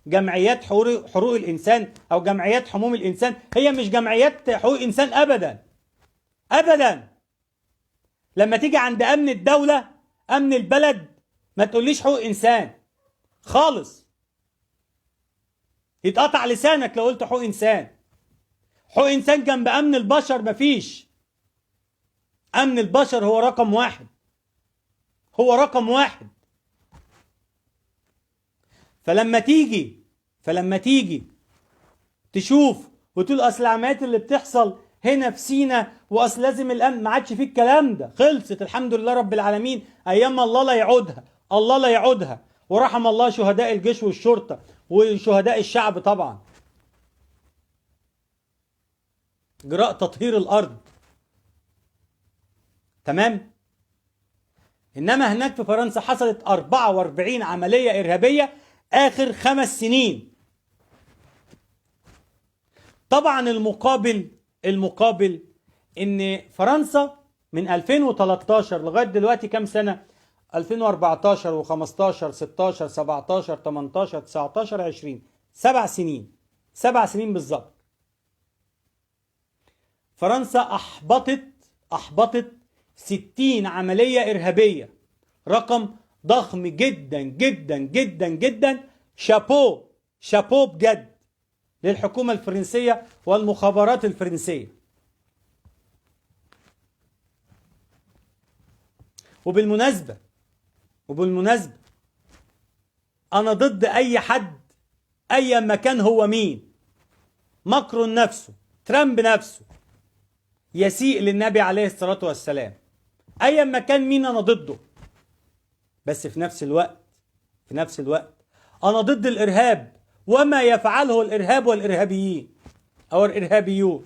جمعيات حقوق الانسان او جمعيات حموم الانسان، هي مش جمعيات حقوق انسان ابدا ابدا. لما تيجي عند امن الدولة امن البلد ما تقوليش حقوق انسان خالص، يتقطع لسانك لو قلت حقوق انسان. حقوق انسان جنب امن البشر مفيش. امن البشر هو رقم واحد، هو رقم واحد. فلما تيجي تشوف وتقول اصل العمليات اللي بتحصل هنا في سينا واصل لازم الامن، ما عادش فيه الكلام ده. خلصت الحمد لله رب العالمين. ايام الله لا يعودها، الله لا يعودها. ورحم الله شهداء الجيش والشرطة وشهداء الشعب طبعا. جراء تطهير الارض. تمام؟ انما هناك في فرنسا حصلت 44 عملية ارهابية اخر 5 سنين. طبعا المقابل ان فرنسا من 2013 لغايه دلوقتي كام سنه؟ 2014 و15 16 17 18 19 20 7 سنين. 7 سنين بالظبط. فرنسا احبطت 60 عمليه ارهابيه. رقم ضخم جدا جدا جدا جدا. شابو بجد للحكومة الفرنسية والمخابرات الفرنسية. وبالمناسبة أنا ضد أي حد أيا ما كان هو مين، ماكرون نفسه، ترامب نفسه، يسيء للنبي عليه الصلاة والسلام. أيا ما كان مين أنا ضده. بس في نفس الوقت أنا ضد الإرهاب وما يفعله الإرهاب والإرهابيين أو الإرهابيون.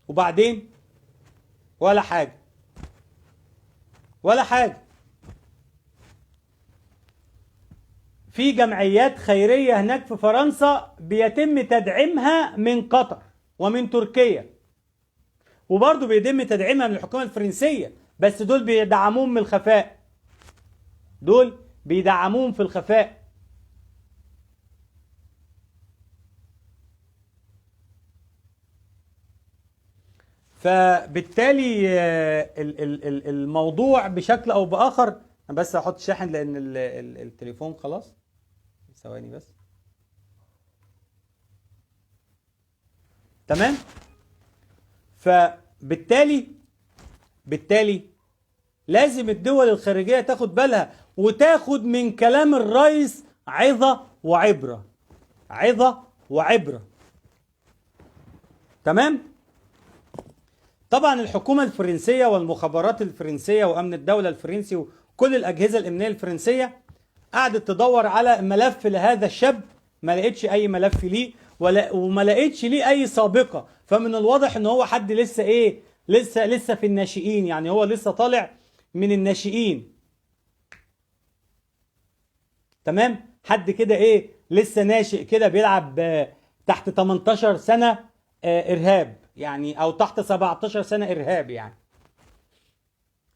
وبعدين ولا حاجة. في جمعيات خيرية هناك في فرنسا بيتم تدعيمها من قطر ومن تركيا، وبرضه بيتم تدعيمها من الحكومة الفرنسية، بس دول بيدعموهم من الخفاء. دول بيدعموهم في الخفاء. فبالتالي الموضوع بشكل او باخر، انا بس هحط شاحن لان التليفون خلاص. ثواني بس. تمام. فبالتالي بالتالي لازم الدول الخارجية تاخد بالها وتاخد من كلام الرئيس عظة وعبرة. عظة وعبرة. تمام؟ طبعا الحكومة الفرنسية والمخابرات الفرنسية وأمن الدولة الفرنسي وكل الأجهزة الأمنية الفرنسية قعدت تدور على ملف لهذا الشاب، ما لقيتش أي ملف ليه وما لقيتش ليه أي سابقة. فمن الواضح إن هو حد لسه إيه؟ لسه في الناشئين، يعني هو لسه طالع من الناشئين. تمام؟ حد كده إيه؟ لسه ناشئ كده بيلعب تحت 18 سنة إرهاب يعني، أو تحت 17 سنة إرهاب يعني.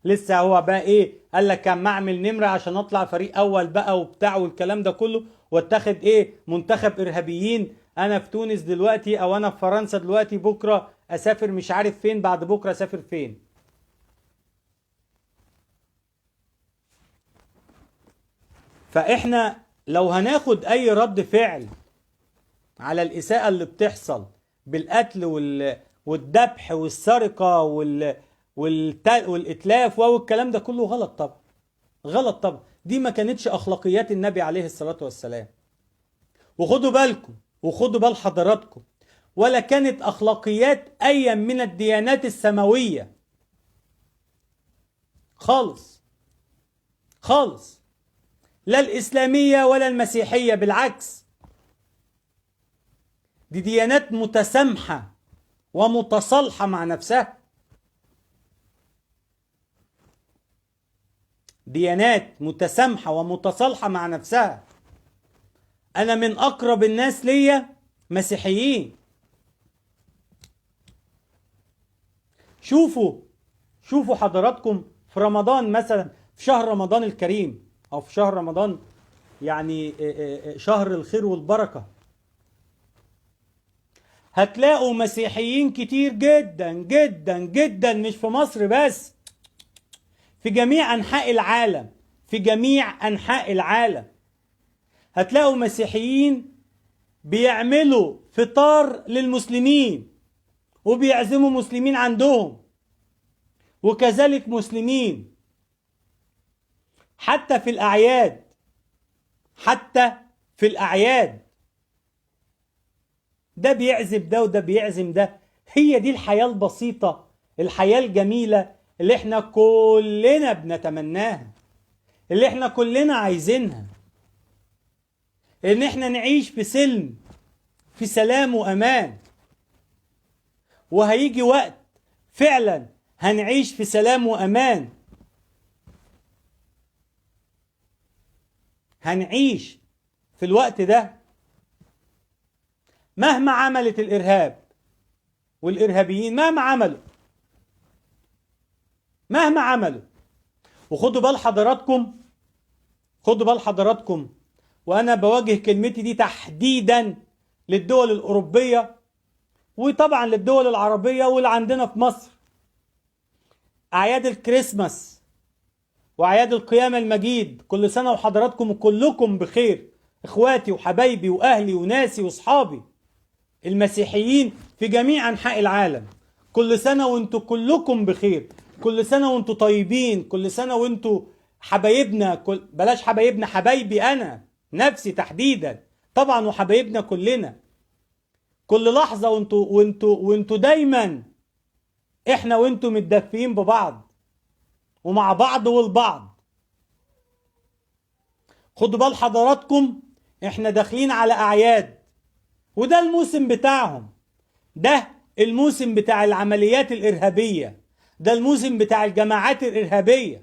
لسه هو بقى ايه، قال لك كان معمل نمرة عشان اطلع فريق اول بقى وبتاع والكلام ده كله، واتخذ ايه منتخب ارهابيين. انا في تونس دلوقتي او انا في فرنسا دلوقتي، بكرة اسافر مش عارف فين، بعد بكرة اسافر فين. فاحنا لو هناخد اي رد فعل على الاساءة اللي بتحصل بالقتل والذبح والسرقة والاتلاف والكلام ده كله، غلط طبعا. غلط طبعا. دي ما كانتش اخلاقيات النبي عليه الصلاة والسلام. وخدوا بالكم وخدوا بال حضراتكم، ولا كانت اخلاقيات اي من الديانات السماوية خالص خالص، لا الاسلامية ولا المسيحية، بالعكس دي ديانات متسامحة ومتصالحة مع نفسها. ديانات متسامحة ومتصالحة مع نفسها. أنا من أقرب الناس ليا مسيحيين. شوفوا حضراتكم في رمضان مثلا، في شهر رمضان الكريم، أو في شهر رمضان يعني شهر الخير والبركة، هتلاقوا مسيحيين كتير جدا جدا جدا، مش في مصر بس، في جميع أنحاء العالم. في جميع أنحاء العالم هتلاقوا مسيحيين بيعملوا فطار للمسلمين وبيعزموا مسلمين عندهم، وكذلك مسلمين حتى في الأعياد. حتى في الأعياد ده بيعزم ده وده بيعزم ده. هي دي الحياة البسيطة، الحياة الجميلة اللي احنا كلنا بنتمناها، اللي احنا كلنا عايزينها، ان احنا نعيش في سلم، في سلام وامان. وهيجي وقت فعلا هنعيش في سلام وامان. هنعيش في الوقت ده مهما عملت الارهاب والارهابيين، مهما عملوا. وخدوا بال حضراتكم، خدوا بال حضراتكم، وانا بواجه كلمتي دي تحديدا للدول الاوروبيه وطبعا للدول العربيه واللي عندنا في مصر. اعياد الكريسماس واعياد القيامه المجيد، كل سنه وحضراتكم كلكم بخير. اخواتي وحبايبي واهلي وناسي واصحابي المسيحيين في جميع انحاء العالم، كل سنه وانتم كلكم بخير، كل سنه وانتم طيبين، كل سنه وانتم حبايبنا. بلاش حبايبنا، حبايبي انا نفسي تحديدا طبعا، وحبايبنا كلنا. كل لحظه وانتوا دايما، احنا وانتوا متدفيين ببعض ومع بعض والبعض. خدوا بال حضراتكم، احنا داخلين على اعياد، وده الموسم بتاعهم. ده الموسم بتاع العمليات الارهابيه، ده الموسم بتاع الجماعات الارهابيه،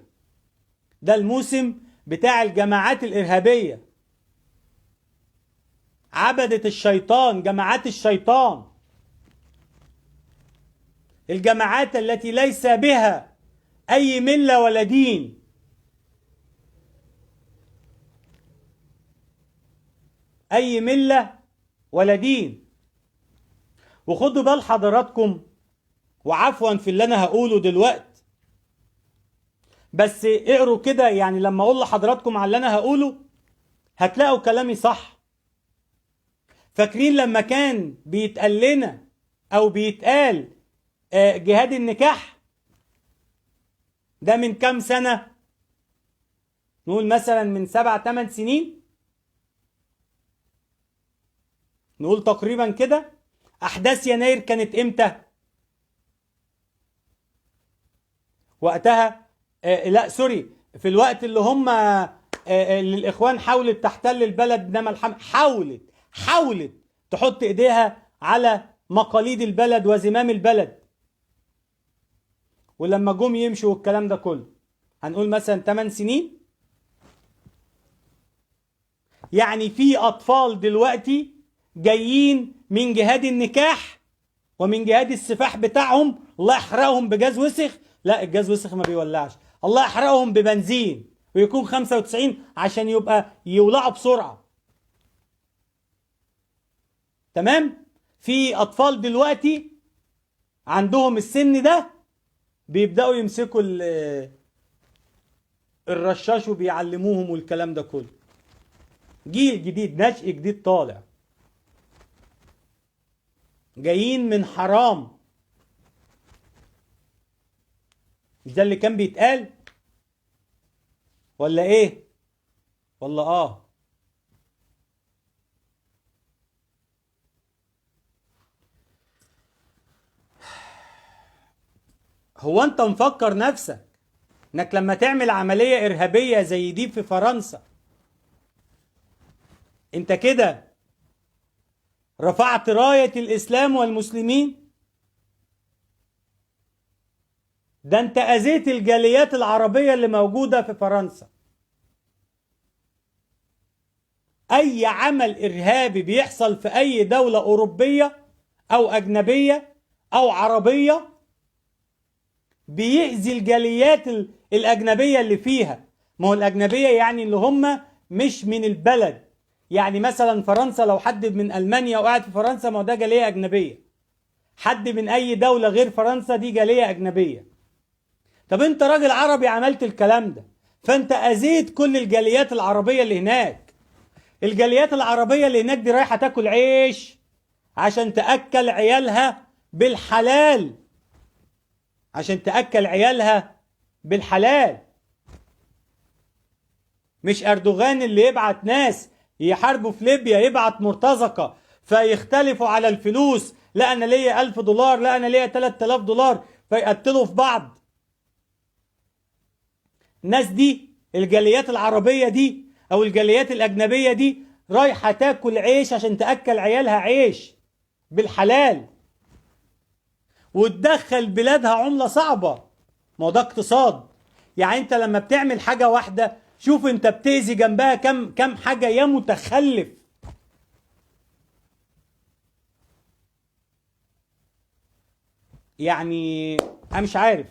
ده الموسم بتاع الجماعات الارهابيه، عبدة الشيطان، جماعات الشيطان، الجماعات التي ليس بها اي مله ولا دين. اي مله ولا دين. وخدوا بال حضراتكم، وعفوا في اللي انا هقوله دلوقتي، بس اقروا كده، يعني لما اقول لحضراتكم على اللي انا هقوله هتلاقوا كلامي صح. فاكرين لما كان بيتقال لنا او بيتقال جهاد النكاح؟ ده من كام سنة؟ نقول مثلا من 7-8 سنين، نقول تقريبا كده. أحداث يناير كانت إمتى؟ وقتها لا سوري، في الوقت اللي هم اللي الإخوان حاولت تحتل البلد، إنما حاولت تحط إيديها على مقاليد البلد وزمام البلد، ولما جم يمشوا والكلام ده كله، هنقول مثلا 8 سنين. يعني في أطفال دلوقتي جايين من جهاد النكاح ومن جهاد السفاح بتاعهم، الله يحرقهم بجاز وسخ. لا، الجاز وسخ ما بيولعش. الله يحرقهم ببنزين ويكون 95 عشان يبقى يولعوا بسرعة. تمام؟ في أطفال دلوقتي عندهم السن ده بيبدأوا يمسكوا الرشاش وبيعلموهم والكلام ده كله. جيل جديد، نشء جديد طالع، جايين من حرام. مش ده اللي كان بيتقال ولا ايه؟ ولا هو انت مفكر نفسك انك لما تعمل عملية ارهابية زي دي في فرنسا انت كده رفعت راية الاسلام والمسلمين؟ ده انت اذيت الجاليات العربية اللي موجودة في فرنسا. اي عمل ارهابي بيحصل في اي دولة اوروبية او اجنبية او عربية بيأذي الجاليات الاجنبية اللي فيها. ما هو الاجنبية يعني اللي هم مش من البلد. يعني مثلا فرنسا، لو حد من المانيا وقاعد في فرنسا، ما هو ده جالية اجنبية. حد من اي دولة غير فرنسا دي جالية اجنبية. طب انت راجل عربي عملت الكلام ده، فانت اذيت كل الجاليات العربية اللي هناك. الجاليات العربية اللي هناك دي رايحة تاكل عيش عشان تأكل عيالها بالحلال، عشان تأكل عيالها بالحلال. مش أردوغان اللي يبعت ناس يحاربوا في ليبيا، يبعت مرتزقة فيختلفوا على الفلوس، لا أنا ليا $1000، لا أنا ليا $3000، فيقتلوا في بعض. الناس دي، الجاليات العربية دي أو الجاليات الأجنبية دي، رايحة تاكل عيش عشان تأكل عيالها عيش بالحلال وتدخل بلادها عملة صعبة. ما هو ده اقتصاد. يعني انت لما بتعمل حاجة واحدة، شوف انت بتأذي جنبها كم حاجة يا متخلف. يعني انا مش عارف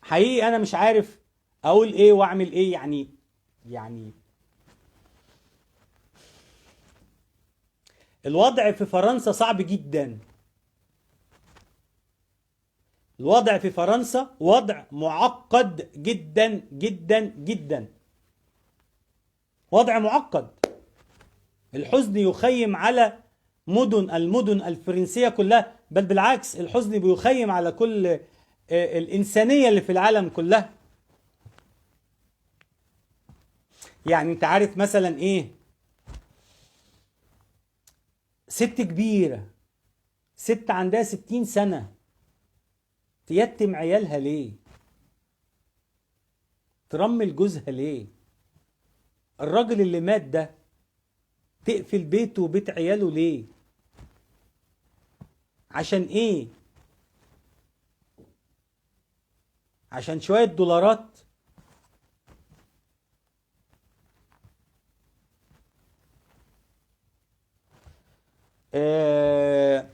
حقيقي، انا مش عارف اقول ايه واعمل ايه. يعني الوضع في فرنسا صعب جدا. الوضع في فرنسا وضع معقد جدا جدا جدا. وضع معقد. الحزن يخيم على المدن الفرنسية كلها، بل بالعكس الحزن بيخيم على كل الإنسانية اللي في العالم كلها. يعني انت عارف مثلا ايه؟ ست كبيرة، ست عندها 60 سنة، تيتم عيالها ليه؟ ترمل جوزها ليه؟ الراجل اللي مات ده تقفل بيته وبيت عياله ليه؟ عشان ايه؟ عشان شوية دولارات؟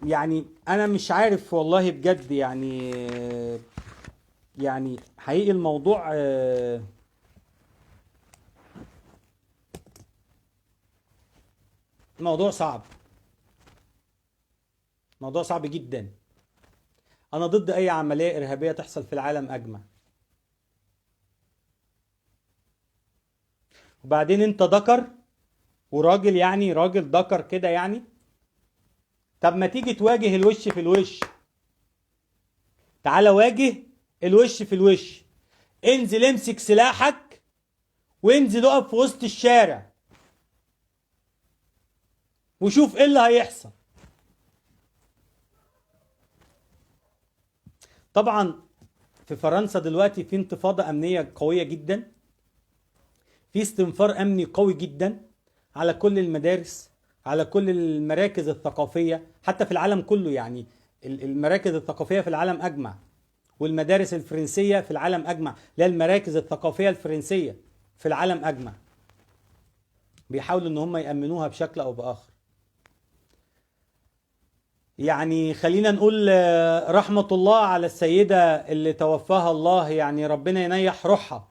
يعني انا مش عارف والله بجد. يعني حقيقي الموضوع موضوع صعب. موضوع صعب جدا. انا ضد اي عملية ارهابية تحصل في العالم اجمع. وبعدين انت ذكر وراجل، يعني راجل ذكر كده يعني. طب ما تيجي تواجه الوش في الوش. تعالى واجه الوش في الوش. انزل امسك سلاحك وانزل اقف في وسط الشارع وشوف ايه اللي هيحصل. طبعا في فرنسا دلوقتي في انتفاضة أمنية قوية جدا، في استنفار أمني قوي جدا على كل المدارس، على كل المراكز الثقافية، حتى في العالم كله. يعني المراكز الثقافية في العالم أجمع، والمدارس الفرنسية في العالم أجمع، لا المراكز الثقافية الفرنسية في العالم أجمع، بيحاولوا إن هم يأمنوها بشكل أو بآخر. يعني خلينا نقول رحمة الله على السيدة اللي توفاها الله، يعني ربنا ينيح روحها،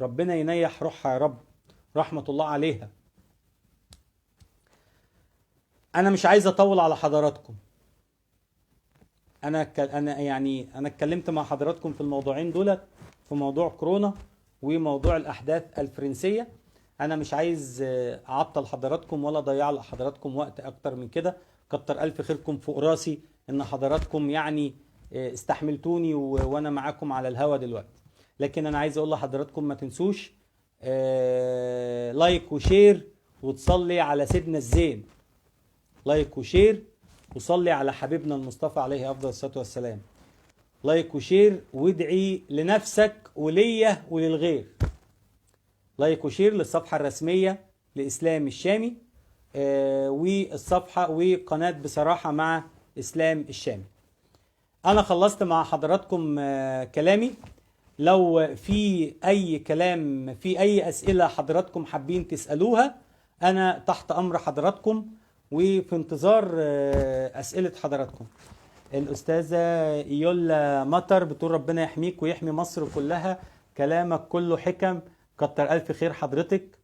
ربنا ينيح روحها يا رب، رحمة الله عليها. أنا مش عايز أطول على حضراتكم. أنا اتكلمت مع حضراتكم في الموضوعين دول، في موضوع كورونا وموضوع الأحداث الفرنسية. أنا مش عايز أعطل حضراتكم ولا أضيع لحضراتكم وقت أكتر من كده. كتر ألف خيركم فوق راسي إن حضراتكم يعني استحملتوني وأنا معاكم على الهوا دلوقتي. لكن أنا عايز أقول لحضراتكم ما تنسوش لايك وشير وتصلي على سيدنا الزين. لايك وشير وصلي على حبيبنا المصطفى عليه أفضل الصلاة والسلام. لايك وشير وادعي لنفسك وليا وللغير. لايك وشير للصفحة الرسمية لإسلام الشامي والصفحة وقناة بصراحة مع إسلام الشامي. أنا خلصت مع حضراتكم كلامي. لو في أي كلام، في أي أسئلة حضراتكم حابين تسألوها، أنا تحت أمر حضراتكم وفي انتظار أسئلة حضراتكم. الأستاذة يولا مطر بتقول ربنا يحميك ويحمي مصر كلها، كلامك كله حكم، كتر ألف خير حضرتك.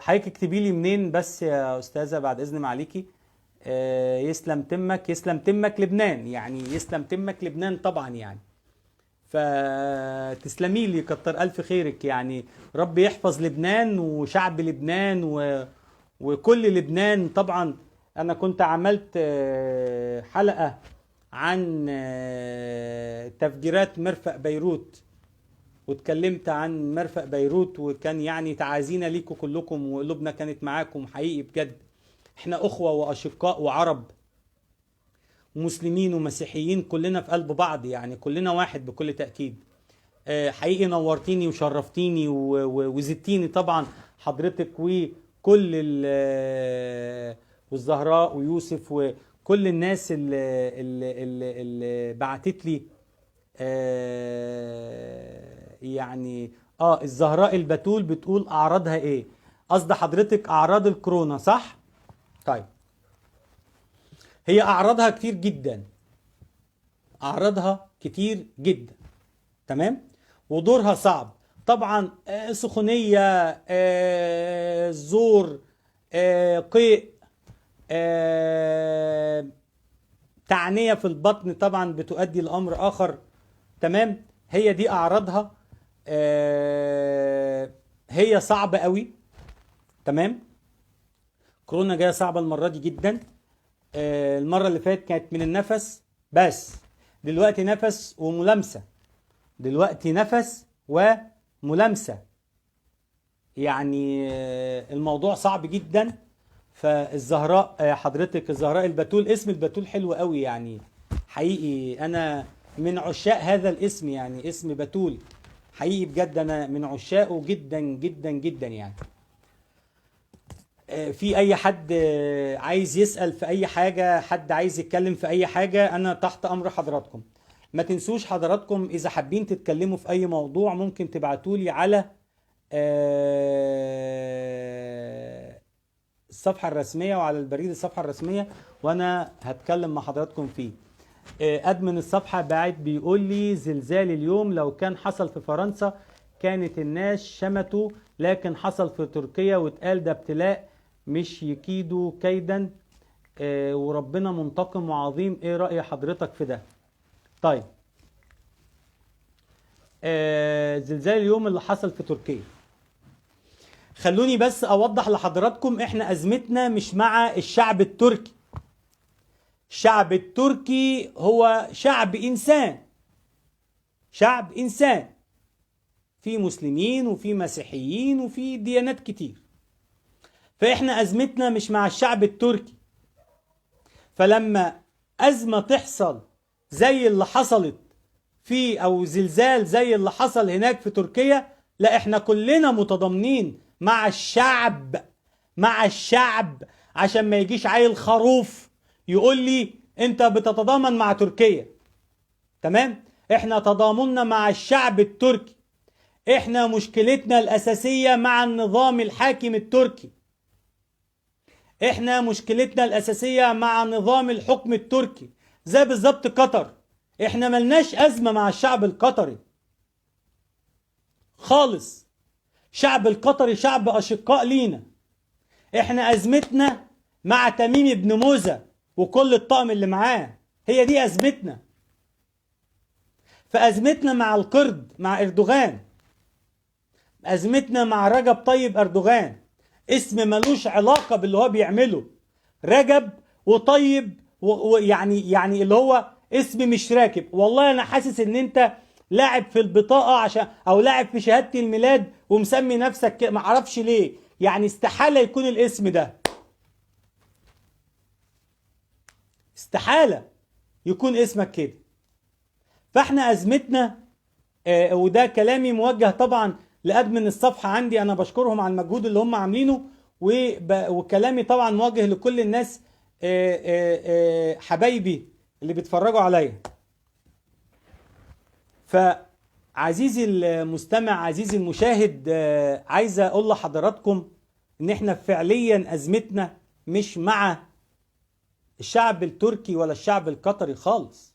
حضرتك اكتبي لي منين بس يا أستاذة بعد إذن معليكي. يسلم تمك، يسلم تمك لبنان، يعني يسلم تمك لبنان طبعا يعني. فتسلمي لي، كتر ألف خيرك. يعني رب يحفظ لبنان وشعب لبنان وكل لبنان. طبعا أنا كنت عملت حلقة عن تفجيرات مرفأ بيروت، واتكلمت عن مرفأ بيروت، وكان يعني تعازينا ليكم كلكم وقلوبنا كانت معاكم حقيقي بجد. احنا أخوة وأشقاء وعرب ومسلمين ومسيحيين، كلنا في قلب بعض، يعني كلنا واحد بكل تأكيد. حقيقي نورتيني وشرفتيني وزدتيني طبعا حضرتك وكل والزهراء ويوسف وكل الناس اللي بعتت لي. يعني الزهراء البتول بتقول اعراضها ايه؟ قصد حضرتك اعراض الكورونا صح؟ طيب هي اعراضها كتير جدا، اعراضها كتير جدا، تمام؟ ودورها صعب طبعا. سخونية، زور، قيء، تعنية في البطن طبعا بتؤدي لأمر آخر، تمام؟ هي دي أعراضها. هي صعبة قوي، تمام؟ كورونا جاية صعبة المرة دي جدا. المرة اللي فاتت كانت من النفس بس، دلوقتي نفس وملامسة، دلوقتي نفس وملامسة. يعني الموضوع صعب جدا. فالزهراء حضرتك الزهراء البتول، اسم البتول حلو قوي يعني، حقيقي انا من عشاق هذا الاسم، يعني اسم بتول حقيقي بجد انا من عشاقه جدا جدا جدا. يعني في اي حد عايز يسأل في اي حاجة، حد عايز يتكلم في اي حاجة، انا تحت امر حضراتكم. ما تنسوش حضراتكم اذا حابين تتكلموا في اي موضوع ممكن تبعتولي على الصفحة الرسمية وعلى البريد الصفحة الرسمية، وانا هتكلم مع حضراتكم فيه. ادمن الصفحة باعت بيقول لي زلزال اليوم لو كان حصل في فرنسا كانت الناس شمتوا، لكن حصل في تركيا واتقال ده ابتلاء مش يكيدوا كيدا، وربنا منتقم وعظيم. ايه رأي حضرتك في ده؟ طيب زلزال اليوم اللي حصل في تركيا، خلوني بس اوضح لحضراتكم احنا ازمتنا مش مع الشعب التركي، الشعب التركي هو شعب إنسان، شعب إنسان، في مسلمين وفي مسيحيين وفي ديانات كتير. فإحنا أزمتنا مش مع الشعب التركي. فلما أزمة تحصل زي اللي حصلت أو زلزال زي اللي حصل هناك في تركيا، لا، إحنا كلنا متضامنين مع الشعب، مع الشعب، عشان ما يجيش عيل خروف يقول لي أنت بتتضامن مع تركيا. تمام؟ إحنا تضامننا مع الشعب التركي. إحنا مشكلتنا الأساسية مع النظام الحاكم التركي. إحنا مشكلتنا الأساسية مع نظام الحكم التركي، زي بالظبط قطر. إحنا ملناش أزمة مع الشعب القطري خالص. الشعب القطري شعب أشقاء لينا. إحنا أزمتنا مع تميم بن موزة وكل الطقم اللي معاه، هي دي أزمتنا. فأزمتنا مع القرد، مع أردوغان. أزمتنا مع رجب طيب أردوغان، اسم ملوش علاقة باللي هو بيعمله. رجب وطيب يعني اللي هو اسم مش راكب. والله أنا حاسس إن أنت لاعب في البطاقة عشان، أو لاعب في شهادة الميلاد ومسمي نفسك كده، معرفش ليه. يعني استحالة يكون الاسم ده، استحالة يكون اسمك كده. فاحنا أزمتنا وده كلامي موجه طبعا لأدمن الصفحة عندي، أنا بشكرهم على المجهود اللي هم عاملينه، وكلامي طبعا موجه لكل الناس حبايبي اللي بيتفرجوا عليا. فعزيزي المستمع، عزيزي المشاهد، عايز أقول لحضراتكم إن إحنا فعليا أزمتنا مش مع الشعب التركي ولا الشعب القطري خالص.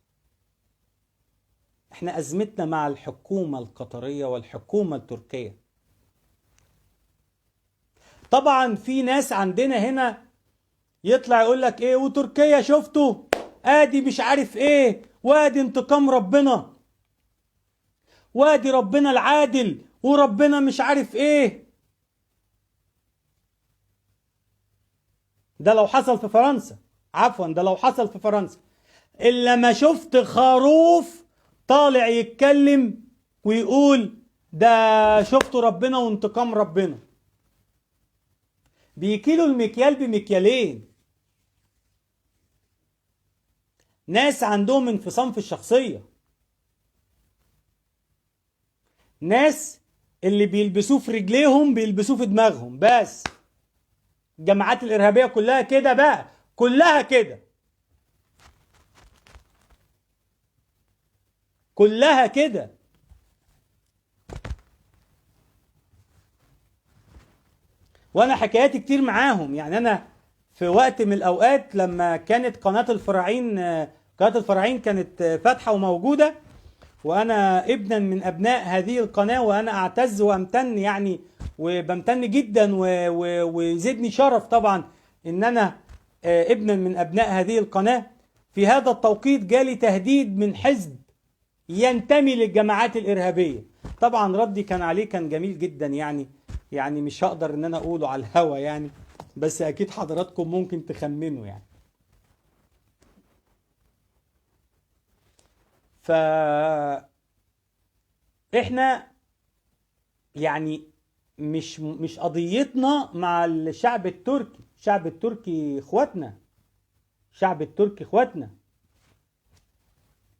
احنا أزمتنا مع الحكومة القطرية والحكومة التركية. طبعا في ناس عندنا هنا يطلع يقول لك ايه، وتركيا شفتوا ادي مش عارف ايه، وادي انتقام ربنا، وادي ربنا العادل، وربنا مش عارف ايه. ده لو حصل في فرنسا، عفوا ده لو حصل في فرنسا، إلا ما شفت خروف طالع يتكلم ويقول ده شفتوا ربنا وانتقام ربنا. بيكيلوا المكيال بمكيالين. ناس عندهم انفصام في الشخصية، ناس اللي بيلبسوه في رجليهم بيلبسوه في دماغهم بس. الجماعات الإرهابية كلها كده بقى، كلها كده، كلها كده. وانا حكاياتي كتير معاهم. يعني انا في وقت من الاوقات لما كانت قناة الفراعين كانت فاتحة وموجودة، وانا ابنا من ابناء هذه القناة، وانا اعتز وامتن يعني، وبمتن جدا ويزيدني شرف طبعا ان انا ابنا من ابناء هذه القناة. في هذا التوقيت جالي تهديد من حزب ينتمي للجماعات الإرهابية. طبعا ردي كان عليه كان جميل جدا، يعني مش هقدر ان انا اقوله على الهوا يعني، بس اكيد حضراتكم ممكن تخمنوا يعني. ف احنا يعني مش قضيتنا مع الشعب التركي. الشعب التركي اخواتنا، الشعب التركي اخواتنا،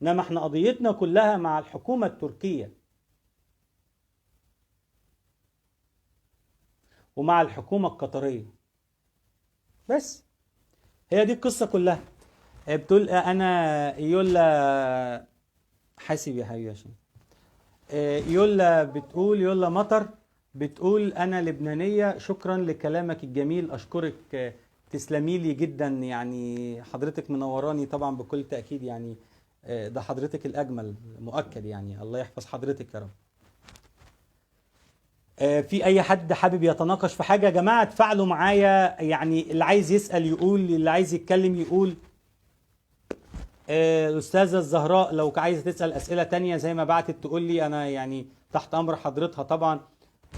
انما احنا قضيتنا كلها مع الحكومة التركية ومع الحكومة القطرية بس. هي دي القصة كلها. بتقول انا يولا حاسب يا حبيبي عشان يولا بتقول، يولا مطر بتقول انا لبنانية، شكرا لكلامك الجميل، اشكرك، تسلمي لي جدا. يعني حضرتك منوراني طبعا بكل تأكيد يعني، ده حضرتك الأجمل مؤكد يعني. الله يحفظ حضرتك يا رب. في أي حد حابب يتناقش في حاجة يا جماعة تفاعلوا معايا. يعني اللي عايز يسأل يقول، اللي عايز يتكلم يقول. الأستاذة الزهراء لو عايزة تسأل أسئلة تانية زي ما بعتت تقول لي، أنا يعني تحت أمر حضرتها طبعا.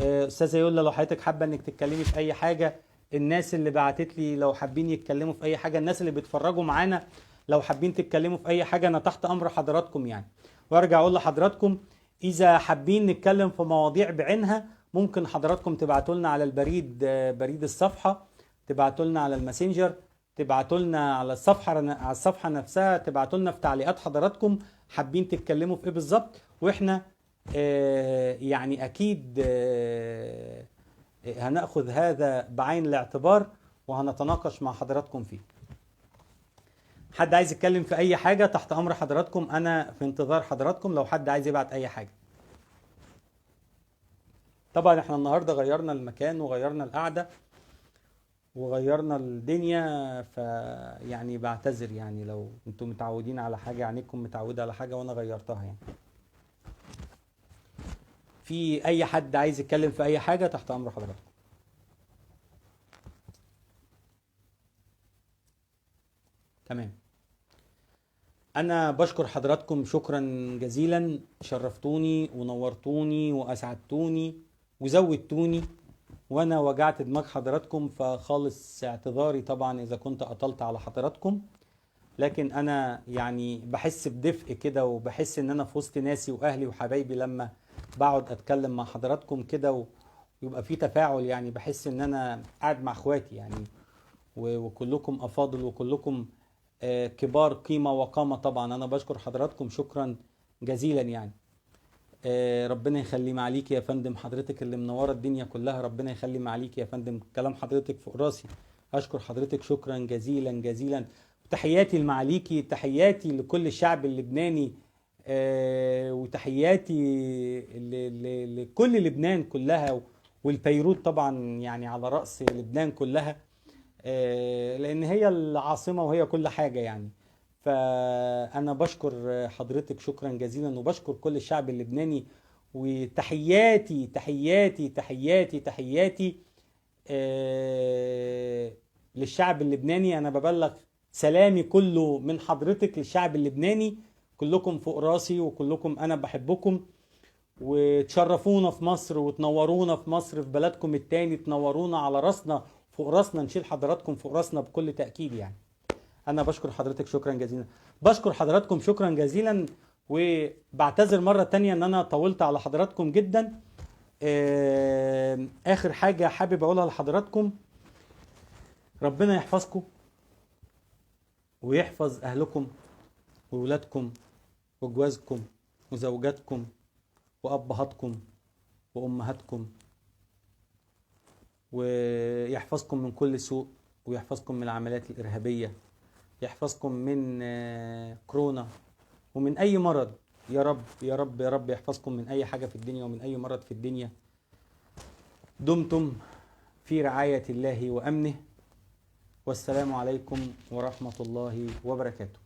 أستاذة يولا لو حضرتك حابة إنك تتكلمي في أي حاجة، الناس اللي بعتت لي لو حابين يتكلموا في أي حاجة، الناس اللي بيتفرجوا معانا لو حابين تتكلموا في اي حاجة انا تحت امر حضراتكم يعني. وارجع اقول لحضراتكم اذا حابين نتكلم في مواضيع بعينها ممكن حضراتكم تبعتوا لنا على البريد، بريد الصفحة، تبعتوا لنا على الماسنجر، تبعتوا لنا على الصفحة نفسها، تبعتوا لنا في تعليقات حضراتكم حابين تتكلموا في ايه بالظبط، واحنا يعني اكيد هنأخذ هذا بعين الاعتبار وهنتناقش مع حضراتكم فيه. حد عايز يتكلم في اي حاجة تحت امر حضراتكم، انا في انتظار حضراتكم لو حد عايز يبعت اي حاجة. طبعا احنا النهاردة غيرنا المكان وغيرنا القعدة وغيرنا الدنيا، فيعني بعتذر يعني لو انتم متعودين على حاجة، عينيكم متعودة على حاجة وانا غيرتها يعني. في اي حد عايز يتكلم في اي حاجة تحت امر حضراتكم. تمام. انا بشكر حضراتكم شكرا جزيلا، شرفتوني ونورتوني واسعدتوني وزودتوني، وانا وجعت دماغ حضراتكم، فخالص اعتذاري طبعا اذا كنت اطلت على حضراتكم، لكن انا يعني بحس بدفء كده وبحس ان انا في وسط ناسي واهلي وحبايبي لما بقعد اتكلم مع حضراتكم كده ويبقى في تفاعل، يعني بحس ان انا قاعد مع اخواتي يعني، وكلكم افاضل وكلكم كبار قيمة وقامة. طبعا انا بشكر حضراتكم شكرا جزيلا يعني. ربنا يخلي معاليك يا فندم، حضرتك اللي منورة الدنيا كلها، ربنا يخلي معاليك يا فندم، كلام حضرتك فوق راسي، اشكر حضرتك شكرا جزيلا جزيلا. تحياتي لمعاليكي، تحياتي لكل الشعب اللبناني، وتحياتي لكل لبنان كلها، والبيروت طبعا يعني على رأس لبنان كلها، لان هي العاصمة وهي كل حاجة يعني. فأنا بشكر حضرتك شكرا جزيلا وبشكر كل الشعب اللبناني، وتحياتي تحياتي تحياتي تحياتي للشعب اللبناني. أنا ببلغ سلامي كله من حضرتك للشعب اللبناني، كلكم فوق راسي وكلكم أنا بحبكم، وتشرفونا في مصر وتنورونا في مصر في بلدكم التاني، تنورونا على راسنا فوق راسنا، نشيل حضراتكم فوق راسنا بكل تأكيد يعني. أنا بشكر حضرتك شكرا جزيلا، بشكر حضراتكم شكرا جزيلا، وبعتذر مرة تانية إن أنا طولت على حضراتكم جدا. آخر حاجة حابب أقولها لحضراتكم، ربنا يحفظكم ويحفظ أهلكم وولادكم وجوازكم وزوجاتكم وأبهاتكم وأمهاتكم، ويحفظكم من كل سوء، ويحفظكم من العمليات الإرهابية، يحفظكم من كورونا ومن أي مرض، يا رب يا رب يا رب يحفظكم من أي حاجة في الدنيا ومن أي مرض في الدنيا. دمتم في رعاية الله وأمنه، والسلام عليكم ورحمة الله وبركاته.